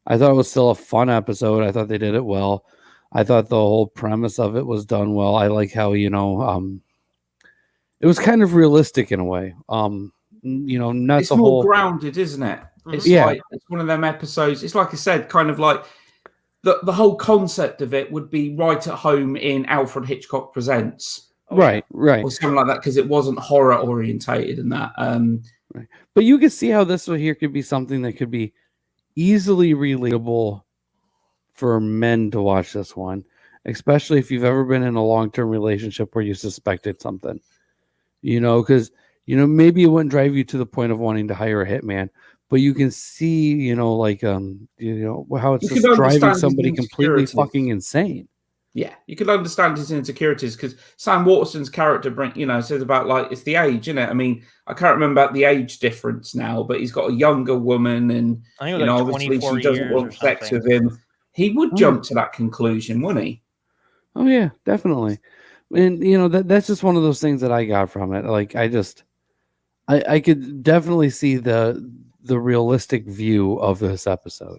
I thought it was still a fun episode. I thought they did it well. I thought the whole premise of it was done well. I like how, it was kind of realistic in a way. Not it's the more whole grounded, isn't it? It's like it's one of them episodes. It's like I said, kind of like the whole concept of it would be right at home in Alfred Hitchcock Presents. Right. Or something like that, because it wasn't horror orientated and that. Right. But you can see how this one here could be something that could be easily relatable for men to watch this one, especially if you've ever been in a long-term relationship where you suspected something, because maybe it wouldn't drive you to the point of wanting to hire a hitman, but you can see, like, how it's You just could driving understand his somebody completely insecurities. fucking insane. Yeah, you could understand his insecurities because Sam Waterston's character, says about like it's the age, isn't it? I mean, I can't remember the age difference now, but he's got a younger woman, and I think it was like obviously 24 she doesn't years or want sex something. with him. He would jump to that conclusion, wouldn't he? Oh yeah, definitely. And that's just one of those things that I got from it. Like I could definitely see the realistic view of this episode.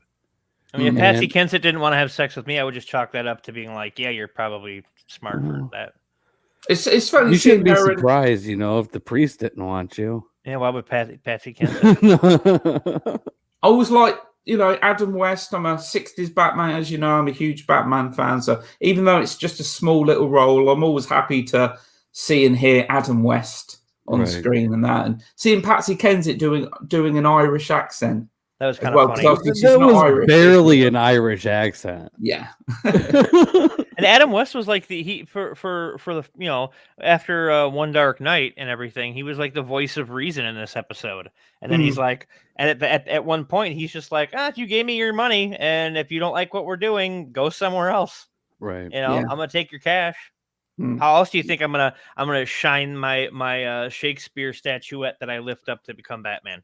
I mean, if Patsy Kensit didn't want to have sex with me, I would just chalk that up to being like, yeah, you're probably smart for that. It's funny. You shouldn't be surprised, if the priest didn't want you. Yeah, why would Patsy Kensit? I was like, Adam West. I'm a '60s Batman, as you know. I'm a huge Batman fan. So even though it's just a small little role, I'm always happy to see and hear Adam West on screen and seeing Patsy Kensit doing an Irish accent. That was kind of funny. That was Irish, barely an Irish accent. Yeah. And Adam West was like for the after One Dark Night and everything, he was like the voice of reason in this episode. And then he's like, and at one point he's just like, you gave me your money, and if you don't like what we're doing, go somewhere else. Right. I'm gonna take your cash. How else do you think I'm gonna shine my Shakespeare statuette that I lift up to become Batman?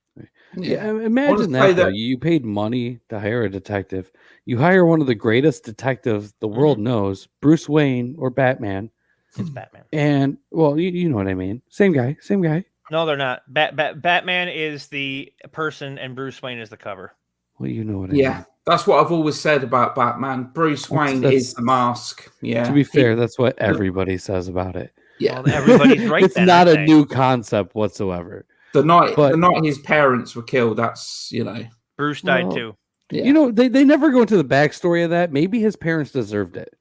Yeah, imagine that though. You paid money to hire a detective. You hire one of the greatest detectives the world knows, Bruce Wayne or Batman. It's Batman. And well, you know what I mean. Same guy. No, they're not. Batman is the person, and Bruce Wayne is the cover. Well, you know what I mean. Yeah, that's what I've always said about Batman. Bruce Wayne is the mask. Yeah. To be fair, that's what everybody says about it. Yeah, well, everybody's right. It's not a new concept whatsoever. The night his parents were killed, that's Bruce died too. Yeah. They never go into the backstory of that. Maybe his parents deserved it.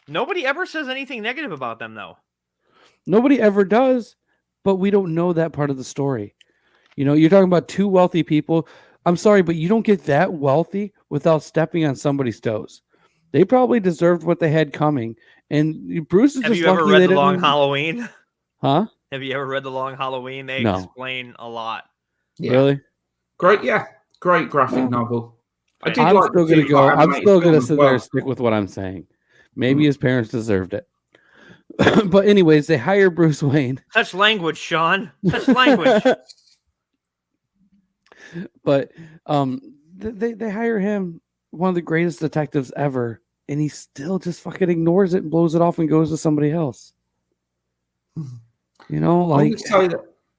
Nobody ever says anything negative about them, though. Nobody ever does, but we don't know that part of the story. You're talking about two wealthy people. I'm sorry, but you don't get that wealthy without stepping on somebody's toes. They probably deserved what they had coming. And Bruce is Have just you ever lucky read The Long Halloween? Huh? Have you ever read The Long Halloween? They explain a lot. Yeah. Really? Great graphic novel. I'm still gonna sit there and stick with what I'm saying. Maybe his parents deserved it. But anyways, they hire Bruce Wayne. Such language, Sean. Such language. But they hire him, one of the greatest detectives ever, and he still just fucking ignores it and blows it off and goes to somebody else. Like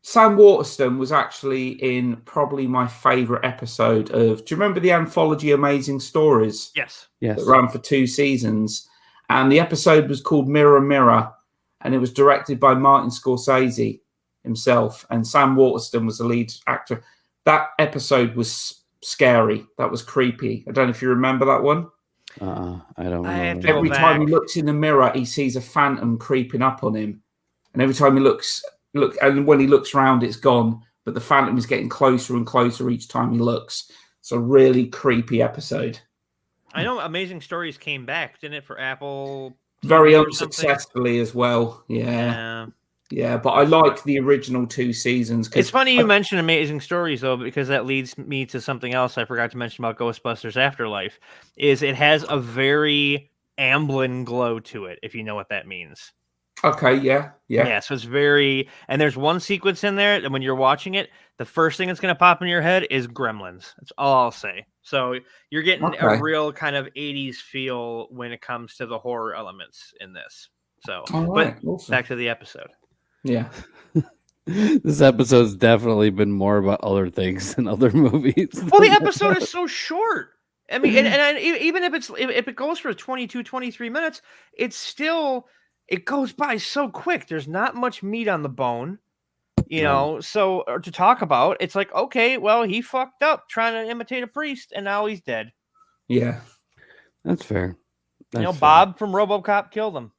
Sam Waterston was actually in probably my favorite episode of. Do you remember the anthology Amazing Stories? Yes. That ran for 2 seasons, and the episode was called Mirror Mirror, and it was directed by Martin Scorsese himself, and Sam Waterston was the lead actor. That episode was scary. That was creepy. I don't know if you remember that one. I don't remember. Every time he looks in the mirror, he sees a phantom creeping up on him, and every time he and when he looks around, it's gone. But the phantom is getting closer and closer each time he looks. It's a really creepy episode. I know Amazing Stories came back, didn't it, for Apple? Very unsuccessfully as well. Yeah, but I like the original 2 seasons. It's funny you mentioned Amazing Stories, though, because that leads me to something else I forgot to mention about Ghostbusters Afterlife, is it has a very Amblin glow to it, if you know what that means. Okay, yeah. So it's very, and there's one sequence in there, and when you're watching it, the first thing that's going to pop in your head is Gremlins. That's all I'll say. So you're getting a real kind of 80s feel when it comes to the horror elements in this. So, but awesome. Back to the episode. Yeah. This episode's definitely been more about other things than other movies. Well, the episode is so short. I mean, and even if it goes for 22, 23 minutes, it goes by so quick. There's not much meat on the bone, so to talk about. It's like, okay, well, he fucked up trying to imitate a priest, and now he's dead. Yeah. That's fair. Bob from RoboCop killed him.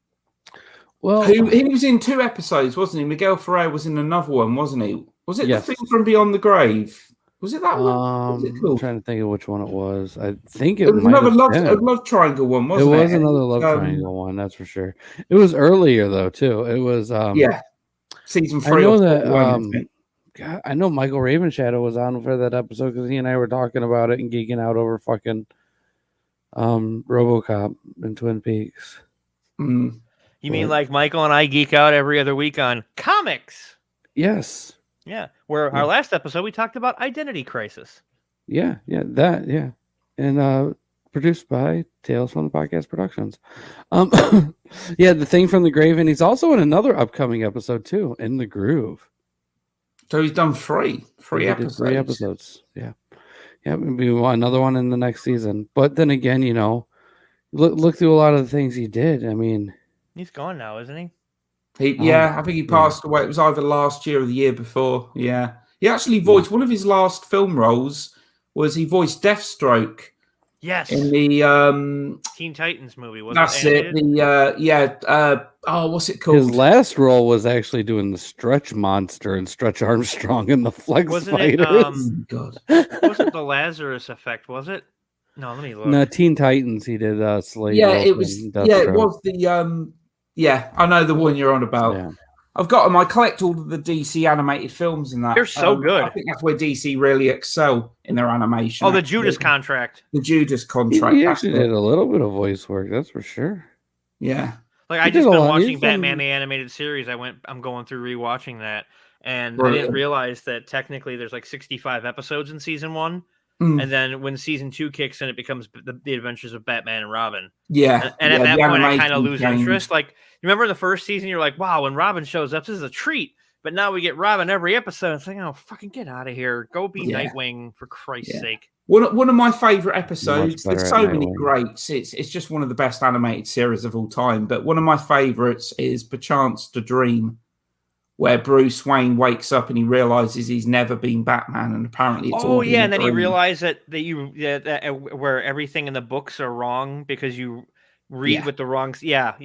Well, he was in 2 episodes, wasn't he? Miguel Ferrer was in another one, wasn't he? Was it the thing from Beyond the Grave? Was it that one? I'm trying to think of which one it was. I think it was another love triangle one, wasn't it? It was another love triangle one, that's for sure. It was earlier though, too. It was season I 3 know or 4. that. God, I know Michael Ravenshadow was on for that episode because he and I were talking about it and geeking out over fucking RoboCop and Twin Peaks. Mm. You mean like Michael and I geek out every other week on comics? Yes. Yeah. Where our last episode we talked about Identity Crisis. Yeah. And produced by Tales from the Podcast Productions. Yeah, The Thing from the Grave, and he's also in another upcoming episode too, In the Groove. So he's done three episodes. 3 episodes. Yeah, maybe another one in the next season. But then again, look through a lot of the things he did. I mean, he's gone now, isn't he? I think he passed away. It was either last year or the year before. Yeah, he actually voiced one of his last film roles. He voiced Deathstroke? Yes, in the Teen Titans movie. What's it called? His last role was actually doing the Stretch Monster and Stretch Armstrong in the Flex Fighters. God, wasn't the Lazarus Effect? Was it? No, let me look. No, Teen Titans. He did Slade. Yeah, it was. Yeah, it was the. Yeah, I know the one you're on about. Yeah. I've got them. I collect all of the DC animated films in that. They're so good. I think that's where DC really excel in their animation. Oh, the Judas Contract. The Judas Contract. He actually did a little bit of voice work, that's for sure. Yeah. Like I just been watching Batman the Animated Series. I'm going through rewatching that, and I didn't realize that technically there's like 65 episodes in season 1. And then when season 2 kicks in, it becomes the Adventures of Batman and Robin. Yeah. And at that point, I kind of lose interest. Like, you remember the first season, you're like, wow, when Robin shows up, this is a treat. But now we get Robin every episode. It's like, oh, fucking get out of here. Go be Nightwing, for Christ's sake. One of my favorite episodes. There's so many greats. It's just one of the best animated series of all time. But one of my favorites is Perchance to Dream, where Bruce Wayne wakes up and he realizes he's never been Batman, and apparently it's all and then he realized that where everything in the books are wrong because you read with the wrong. That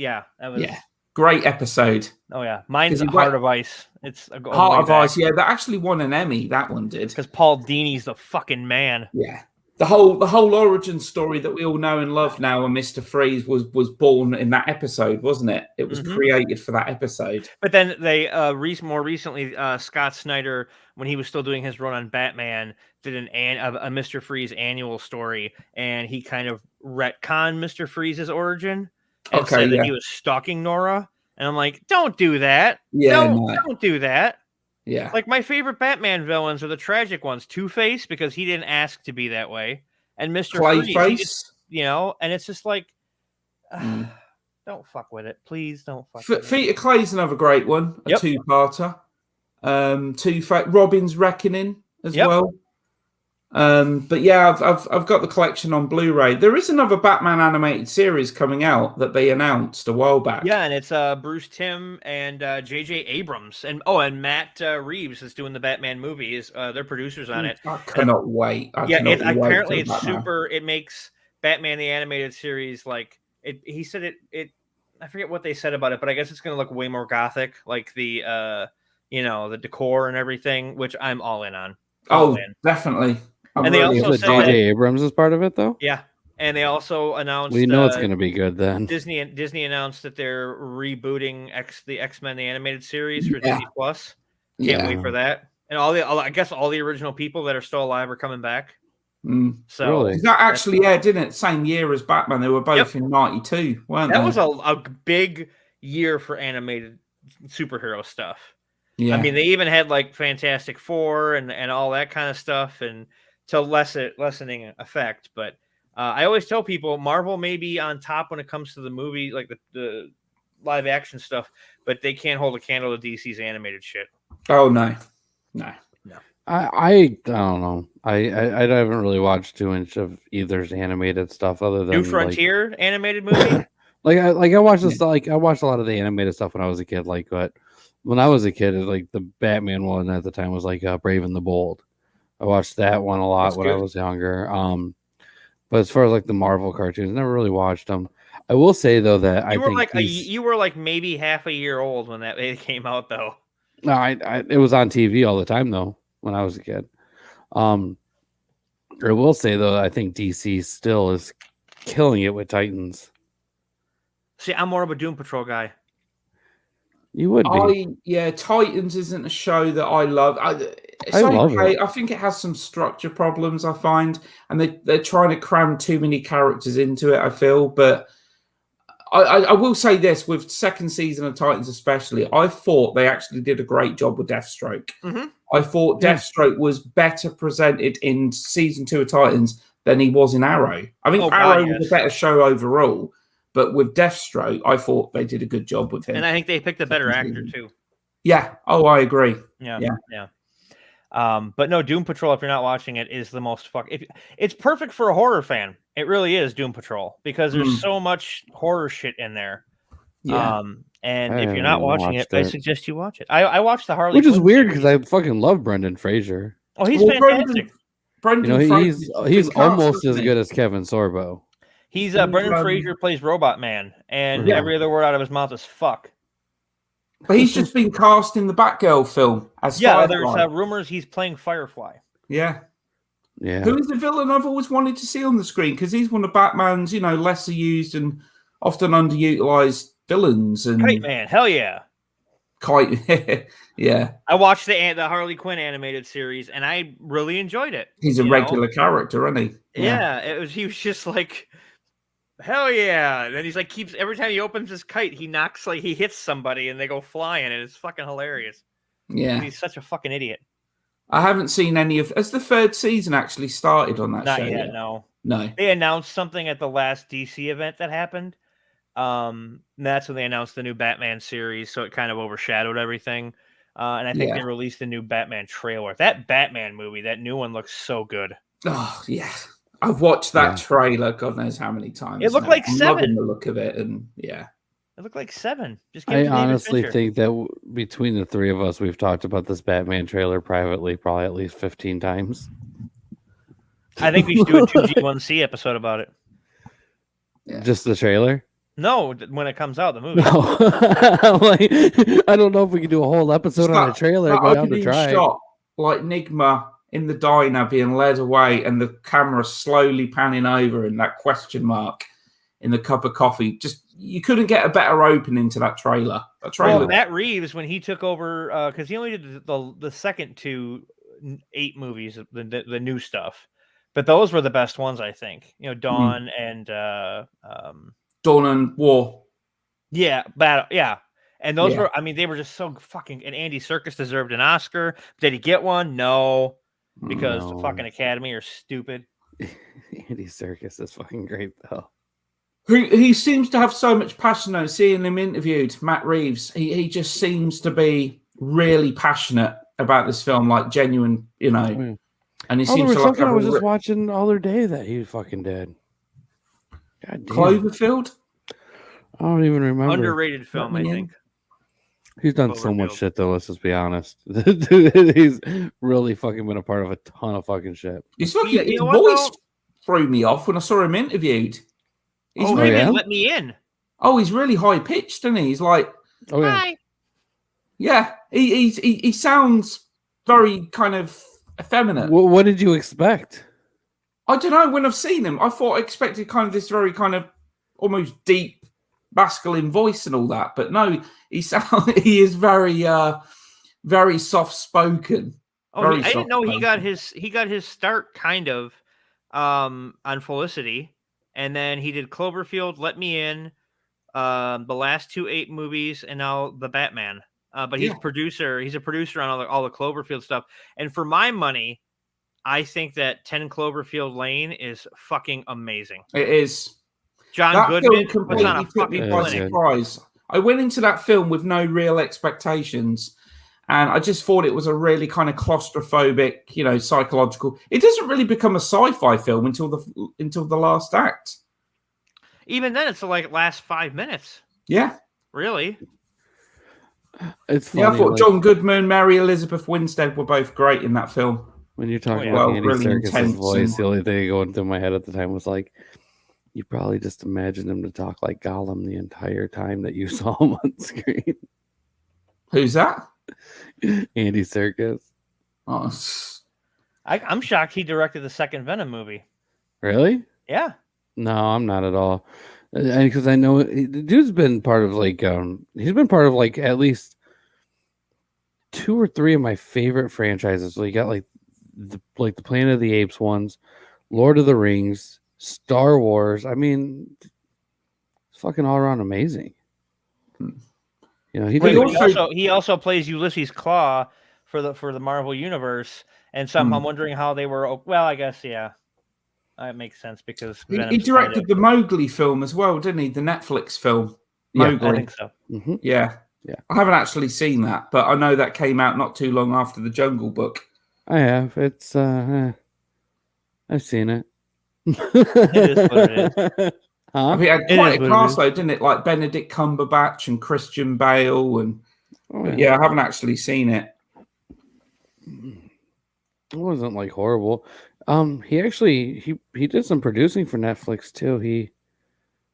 was great episode. Oh yeah, mine's Heart of Ice. It's Heart of Ice. Yeah, that actually won an Emmy. That one did because Paul Dini's the fucking man. Yeah. The whole origin story that we all know and love now, and Mr. Freeze was born in that episode, wasn't it? It was created for that episode. But then they more recently, Scott Snyder, when he was still doing his run on Batman, did a Mr. Freeze annual story, and he kind of retconned Mr. Freeze's origin and said that he was stalking Nora. And I'm like, don't do that. Yeah, don't do that. Yeah. Like my favorite Batman villains are the tragic ones. Two-Face, because he didn't ask to be that way. And Mr. Clayface, and it's just like, don't fuck with it. Please don't fuck with it. Feet of Clay's another great one. A two-parter. Two-Face, Robin's Reckoning as well. But yeah, I've got the collection on Blu-ray. There is another Batman animated series coming out that they announced a while back. Yeah, and it's Bruce Timm and J.J. Abrams, and Matt Reeves is doing the Batman movies. They're producers on it. I cannot wait. Apparently it's super. It makes Batman the animated series like it. He said it. I forget what they said about it, but I guess it's going to look way more gothic, like the the decor and everything, which I'm all in on. Definitely. And they also said J.J. Abrams is part of it, though. Yeah, and they also announced. We know it's going to be good then. Disney announced that they're rebooting the X-Men the animated series for Disney Plus. Can't wait for that. And I guess all the original people that are still alive are coming back. So really? That actually didn't it? Same year as Batman. They were both in '92, weren't they? That was a big year for animated superhero stuff. Yeah, I mean, they even had like Fantastic Four and all that kind of stuff, and to lessening effect. But I always tell people Marvel may be on top when it comes to the movie, like the live action stuff, but they can't hold a candle to DC's animated shit. Oh no. I don't know. I haven't really watched too much of either's animated stuff other than New Frontier animated movie. I watched this. Like I watched a lot of the animated stuff when I was a kid. But when I was a kid, like the Batman one at the time was like Brave and the Bold. I watched that one a lot when I was younger. But as far as like the Marvel cartoons, I never really watched them. I will say though that you were like maybe half a year old when that came out though. No, it was on TV all the time though when I was a kid. I will say though, I think DC still is killing it with Titans. See, I'm more of a Doom Patrol guy. You would be. Titans isn't a show that I love. It's I love okay. it. I think it has some structure problems, I find, and they're trying to cram too many characters into it, I feel. But I will say this, with second season of Titans especially, I thought they actually did a great job with Deathstroke. Mm-hmm. I thought Deathstroke was better presented in season 2 of Titans than he was in Arrow. I think Arrow was a better show overall, but with Deathstroke, I thought they did a good job with him. And I think they picked a better actor too. Yeah. Oh, I agree. Yeah. But no, Doom Patrol, if you're not watching it, is the most it's perfect for a horror fan. It really is, Doom Patrol, because there's so much horror shit in there. Yeah. And if you're not watching it, I suggest you watch it. I watched the Harley, which is weird because I fucking love Brendan Fraser. Oh, he's fantastic. Brendan he's almost as good as Kevin Sorbo. He's Brendan Fraser plays Robot Man, and every other word out of his mouth is fuck. But he's just been cast in the Batgirl film as Firefly. There's rumors he's playing Firefly. Yeah. Yeah. Who is the villain I've always wanted to see on the screen? Because he's one of Batman's, lesser used and often underutilized villains. And Kite Man, hell yeah. Kite, yeah. I watched the Harley Quinn animated series, and I really enjoyed it. He's a regular character, isn't he? Yeah, he was just like, hell yeah. And then he's like, every time he opens his kite, he hits somebody and they go flying, and it's fucking hilarious. Yeah. He's such a fucking idiot. I haven't seen any of... Has the third season actually started on that show? Not yet, no. No. They announced something at the last DC event that happened. And that's when they announced the new Batman series, so it kind of overshadowed everything. And I think they released a new Batman trailer. That Batman movie, that new one, looks so good. Oh, yeah. I've watched that trailer God knows how many times. It looked like 7. I'm loving the look of it, and It looked like 7. I honestly think that between the three of us, we've talked about this Batman trailer privately probably at least 15 times. I think we should do a 2G1C episode about it. Yeah. Just the trailer? No, when it comes out, the movie. No. I don't know if we can do a whole episode on a trailer. Go down to try. Shot, like Nigma in the diner being led away and the camera slowly panning over and that question mark in the cup of coffee. Just, you couldn't get a better opening to that trailer. Well, Matt Reeves, when he took over, because he only did the second 2 8 movies, the new stuff. But those were the best ones, I think. Dawn and Dawn and War. Yeah, Battle. Yeah. And those were, they were just so fucking. And Andy Serkis deserved an Oscar. Did he get one? No, because the fucking Academy are stupid. Andy Serkis is fucking great, though. He seems to have so much passion, though. Seeing him interviewed, Matt Reeves, he just seems to be really passionate about this film, like genuine, And he seems to like. I was just watching the other day that he fucking did. God damn. Cloverfield? I don't even remember. Underrated film, I think. He's done so much shit, though. Let's just be honest. He's really fucking been a part of a ton of fucking shit. His voice threw me off when I saw him interviewed. Let me in. Oh, he's really high pitched, isn't he? He's like, hi. Yeah, he sounds very kind of effeminate. What did you expect? I don't know. When I've seen him, I expected kind of this very kind of almost deep masculine voice and all that, but no, he is very very soft spoken. I didn't know he got his start kind of on Felicity, and then he did Cloverfield, Let Me In, the last 2 8 movies, and now the Batman. But he's a producer. He's a producer on all the Cloverfield stuff. And for my money, I think that 10 Cloverfield Lane is fucking amazing. It is. John Goodman completely took me by surprise. I went into that film with no real expectations, and I just thought it was a really kind of claustrophobic, psychological. It doesn't really become a sci-fi film until the last act. Even then, it's like last 5 minutes. Yeah, really. It's funny, I thought John Goodman, Mary Elizabeth Winstead were both great in that film. When you're talking about Andy Serkis' voice, the only thing going through my head at the time was like, you probably just imagined him to talk like Gollum the entire time that you saw him on screen. Who's that? Andy Serkis. Oh, I'm shocked he directed the second Venom movie. Really? Yeah. No, I'm not at all. because I know the dude's been part of he's been part of at least 2 or 3 of my favorite franchises. So you got the Planet of the Apes ones, Lord of the Rings, Star Wars. I mean, it's fucking all around amazing. You know, he also plays Ulysses Claw for the Marvel Universe, and I'm wondering how they were. Well, I guess that makes sense because he directed the Mowgli film as well, didn't he? The Netflix film. Mowgli. I think so. Mm-hmm. Yeah. I haven't actually seen that, but I know that came out not too long after the Jungle Book. I have. It's I've seen it. It is what it is. Huh? I think it had quite a cast though, didn't it? Like Benedict Cumberbatch and Christian Bale, and I haven't actually seen it. It wasn't horrible. He actually he did some producing for Netflix too. He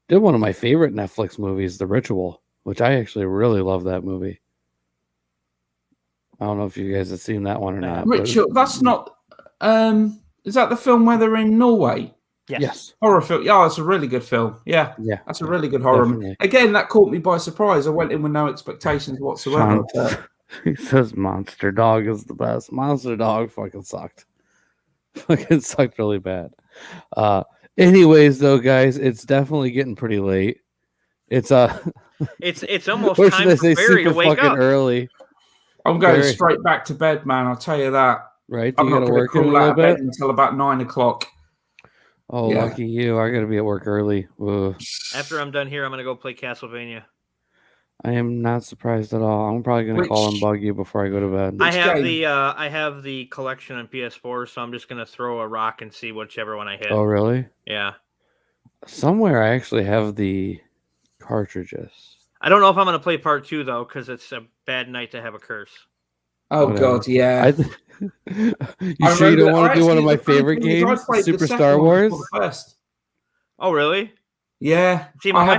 did one of my favorite Netflix movies, The Ritual, which I actually really love that movie. I don't know if you guys have seen that one or not. Ritual, that's not is that the film where they're in Norway? Yes. Horror film. Yeah, it's a really good film. Yeah. That's a really good horror. Definitely. Again, that caught me by surprise. I went in with no expectations whatsoever. He says Monster Dog is the best. Monster Dog fucking sucked. Fucking sucked really bad. Anyways, though, guys, it's definitely getting pretty late. It's it's almost time for Barry to wake up early. I'm going straight back to bed, man. I'll tell you that. Right? I'm not going to crawl out of bed until about 9 o'clock. Oh, lucky you. I got to be at work early. Ugh. After I'm done here, I'm going to go play Castlevania. I am not surprised at all. I'm probably going to call and bug you before I go to bed. I have the collection on PS4, so I'm just going to throw a rock and see whichever one I hit. Oh, really? Yeah. Somewhere I actually have the cartridges. I don't know if I'm going to play part 2, though, because it's a bad night to have a curse. Oh, God, yeah. You sure you don't want to do one of my favorite games, Super Star Wars? Oh, really? Yeah. See, I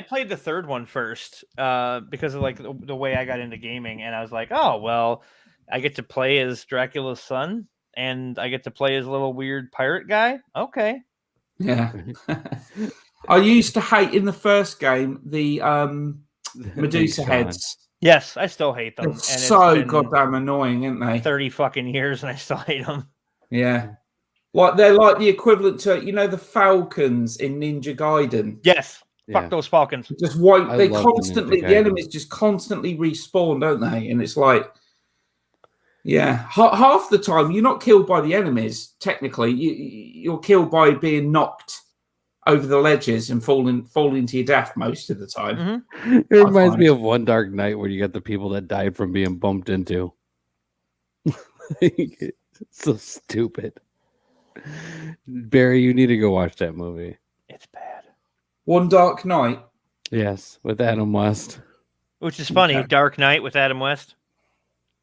played the third one first because of the way I got into gaming, and I was like, oh, well, I get to play as Dracula's son, and I get to play as a little weird pirate guy. Okay. Yeah. I used to hate in the first game the Medusa heads. Yes, I still hate them. They're so goddamn annoying, aren't they? 30 fucking years, and I still hate them. Yeah. They're like the equivalent to, the Falcons in Ninja Gaiden. Yes. Fuck those Falcons. Just the enemies just constantly respawn, don't they? And it's like, half the time you're not killed by the enemies, technically. You're killed by being knocked over the ledges and falling to your death most of the time. Mm-hmm. It reminds me of One Dark Night where you got the people that died from being bumped into. It's so stupid. Barry, you need to go watch that movie. It's bad. One Dark Night? Yes, with Adam West. Which is funny. Okay. Dark Knight with Adam West?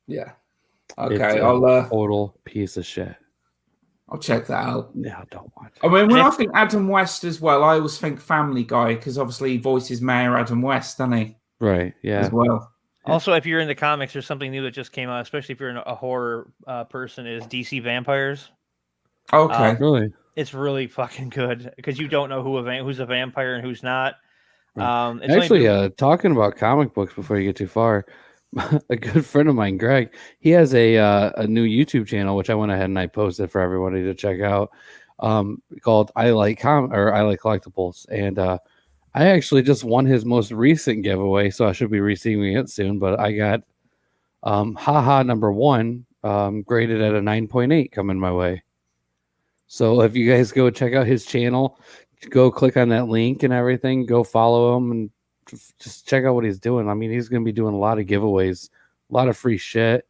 Yeah. Okay, it's a total piece of shit. I'll check that out. No, don't watch it. I mean, when I think Adam West as well, I always think Family Guy because obviously he voices Mayor Adam West, doesn't he? Right, yeah. As well. Also, if you're in the comics, there's something new that just came out, especially if you're a horror person, is DC Vampires. Okay. Really? It's really fucking good because you don't know who's a vampire and who's not. Actually, talking about comic books before you get too far, a good friend of mine, Greg, he has a new YouTube channel which I went ahead and I posted for everybody to check out, called I Like Collectibles, and I actually just won his most recent giveaway, so I should be receiving it soon. But I got haha number 1 graded at a 9.8 coming my way. So if you guys go check out his channel, go click on that link and everything, go follow him and just check out what he's doing. I mean, he's going to be doing a lot of giveaways, a lot of free shit.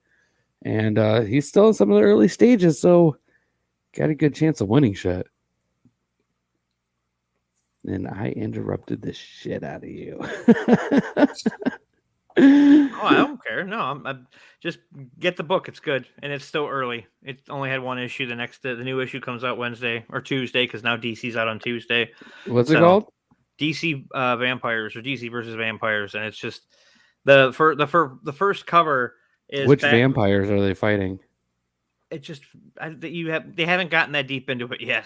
And he's still in some of the early stages, so got a good chance of winning shit. And I interrupted the shit out of you. Oh, I don't care. No, I'm just get the book. It's good, and it's still early. It only had one issue. The new issue comes out Wednesday or Tuesday because now DC's out on Tuesday. What's it called? DC Vampires or DC versus Vampires, and it's just the first cover is which vampires are they fighting? It just they haven't gotten that deep into it yet.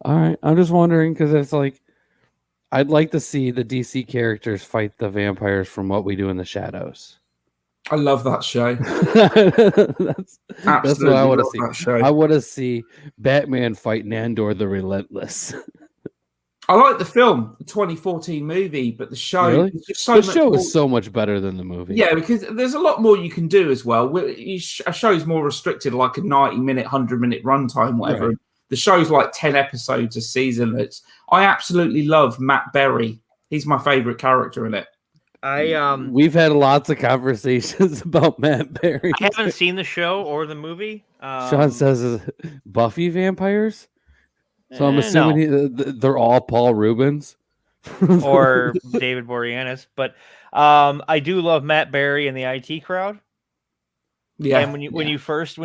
All right, I'm just wondering because it's like I'd like to see the DC characters fight the vampires from What We Do in the Shadows. I love that show. that's Absolutely what I want to love see. that show. I want to see Batman fight Nandor the Relentless. I like the film, the 2014 movie, but the show Really? is just so The much show more. is so much better than the movie. Yeah, because there's a lot more you can do as well. A show's more restricted, like a 90-minute, 100-minute runtime, whatever. Right. The show's like 10 episodes a season. I absolutely love Matt Berry. He's my favorite character in it. We've had lots of conversations about Matt Berry. I haven't seen the show or the movie. Sean says Buffy vampires. So I'm assuming no. they're all Paul Rubens or David Boreanaz. But I do love Matt Berry and the IT crowd. Yeah. And when you're first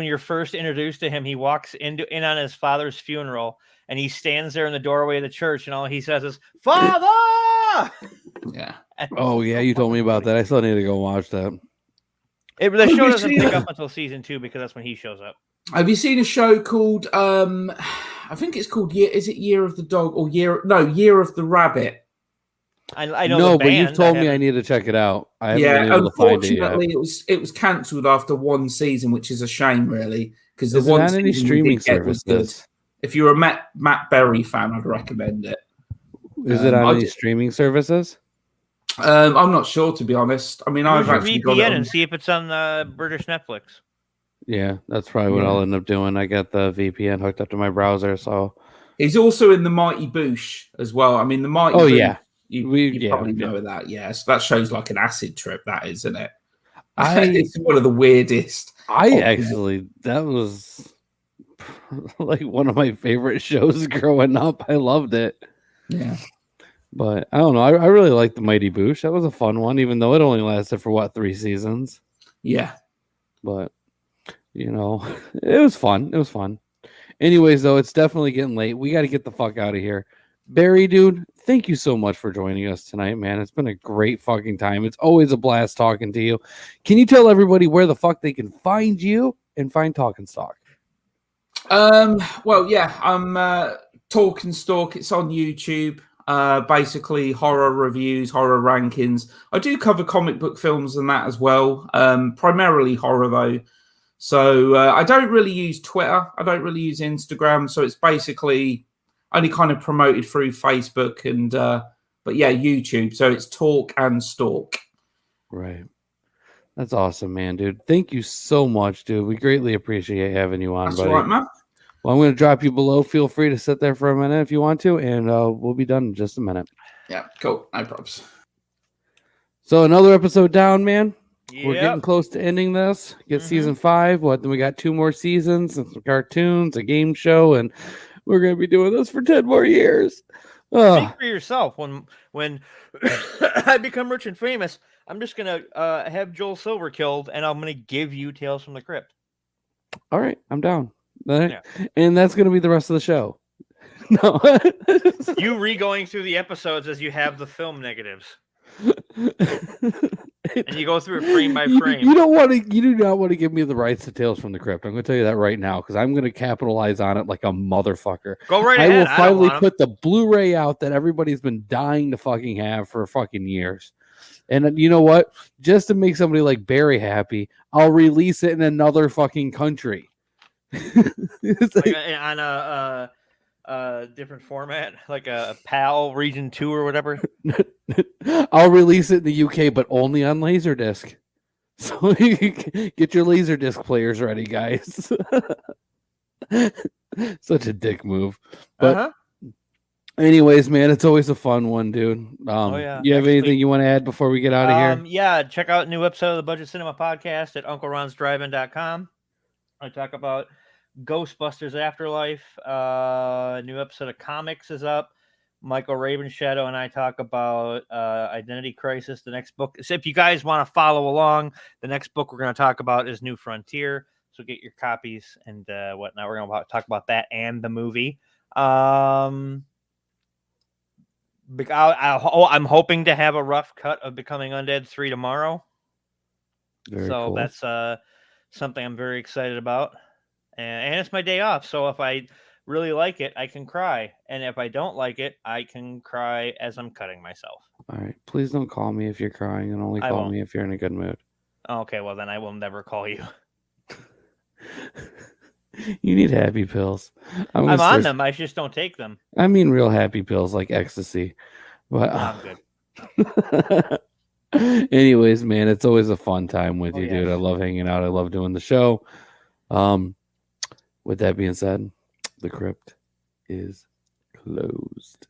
introduced to him, he walks in on his father's funeral, and he stands there in the doorway of the church, and all he says is "Father." Yeah. Oh yeah, you told me about that. I still need to go watch that. The show doesn't pick up until season 2 because that's when he shows up. Have you seen a show called I think it's called Year of the Dog or Year of the Rabbit? I know. No, the but band. you've told me I need to check it out. I haven't been able to find it yet. Unfortunately, it was cancelled after one season, which is a shame, really, because Is it on any streaming services? If you're a Matt Berry fan, I'd recommend it. Is it on any streaming services? I'm not sure, to be honest. I mean, I've actually got it VPN and see if it's on British Netflix. Yeah, that's probably what I'll end up doing. I got the VPN hooked up to my browser, so he's also in the Mighty Boosh as well. I mean, the Mighty. Oh Boosh, yeah, you probably know that. Yes, that show's like an acid trip. That is, isn't it? It's one of the weirdest. That was like one of my favorite shows growing up. I loved it. Yeah. But I don't know. I really liked the Mighty Boosh. That was a fun one, even though it only lasted for 3 seasons. Yeah. But it was fun. It was fun. Anyways, though, it's definitely getting late. We got to get the fuck out of here. Barry, dude, thank you so much for joining us tonight, man. It's been a great fucking time. It's always a blast talking to you. Can you tell everybody where the fuck they can find you and find Talk and Stalk? Well, yeah, I'm Talk and Stalk. It's on YouTube. Basically horror reviews, horror rankings. I do cover comic book films and that as well. Primarily horror though. So I don't really use Twitter. I don't really use Instagram. So it's basically only kind of promoted through Facebook and but yeah, YouTube. So it's Talk and Stalk. Right. That's awesome, man, dude. Thank you so much, dude. We greatly appreciate having you on, That's buddy. all right, man. Well, I'm going to drop you below. Feel free to sit there for a minute if you want to, and we'll be done in just a minute. Yeah, cool. No problems. So another episode down, man. Yep. We're getting close to ending this. Get season 5. Then we got 2 more seasons and some cartoons, a game show, and we're going to be doing this for 10 more years. Think for yourself. When I become rich and famous, I'm just going to have Joel Silver killed, and I'm going to give you Tales from the Crypt. All right, I'm down. Yeah. And that's going to be the rest of the show. No. You re-going through the episodes as you have the film negatives. And you go through it frame by frame. You do not want to give me the rights to Tales from the Crypt. I'm going to tell you that right now because I'm going to capitalize on it like a motherfucker. Go right ahead. I will finally put the Blu-ray out that everybody's been dying to fucking have for fucking years. And you know what? Just to make somebody like Barry happy, I'll release it in another fucking country. Like on a different format, like a PAL Region 2 or whatever. I'll release it in the UK, but only on Laserdisc. So you can get your Laserdisc players ready, guys. Such a dick move. But anyways, man, it's always a fun one, dude. You have anything you want to add before we get out of here? Yeah, check out a new episode of the Budget Cinema Podcast at UncleRon'sDrivein.com. I talk about Ghostbusters Afterlife. New episode of Comics is up. Michael Ravenshadow and I talk about Identity Crisis, the next book. So if you guys want to follow along, the next book we're going to talk about is New Frontier. So get your copies and whatnot. We're going to talk about that and the movie. I'm hoping to have a rough cut of Becoming Undead 3 tomorrow. Very cool. That's something I'm very excited about. And it's my day off. So if I really like it, I can cry. And if I don't like it, I can cry as I'm cutting myself. All right. Please don't call me if you're crying, and only I call won't. me if you're in a good mood. Okay, well then I will never call you. You need happy pills. I'm on them. I just don't take them. I mean real happy pills like ecstasy. But No, I'm good. anyways, man, it's always a fun time with you, dude. Yes. I love hanging out. I love doing the show. With that being said, the crypt is closed.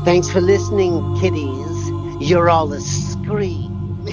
Thanks for listening, kiddies. You're all a scream.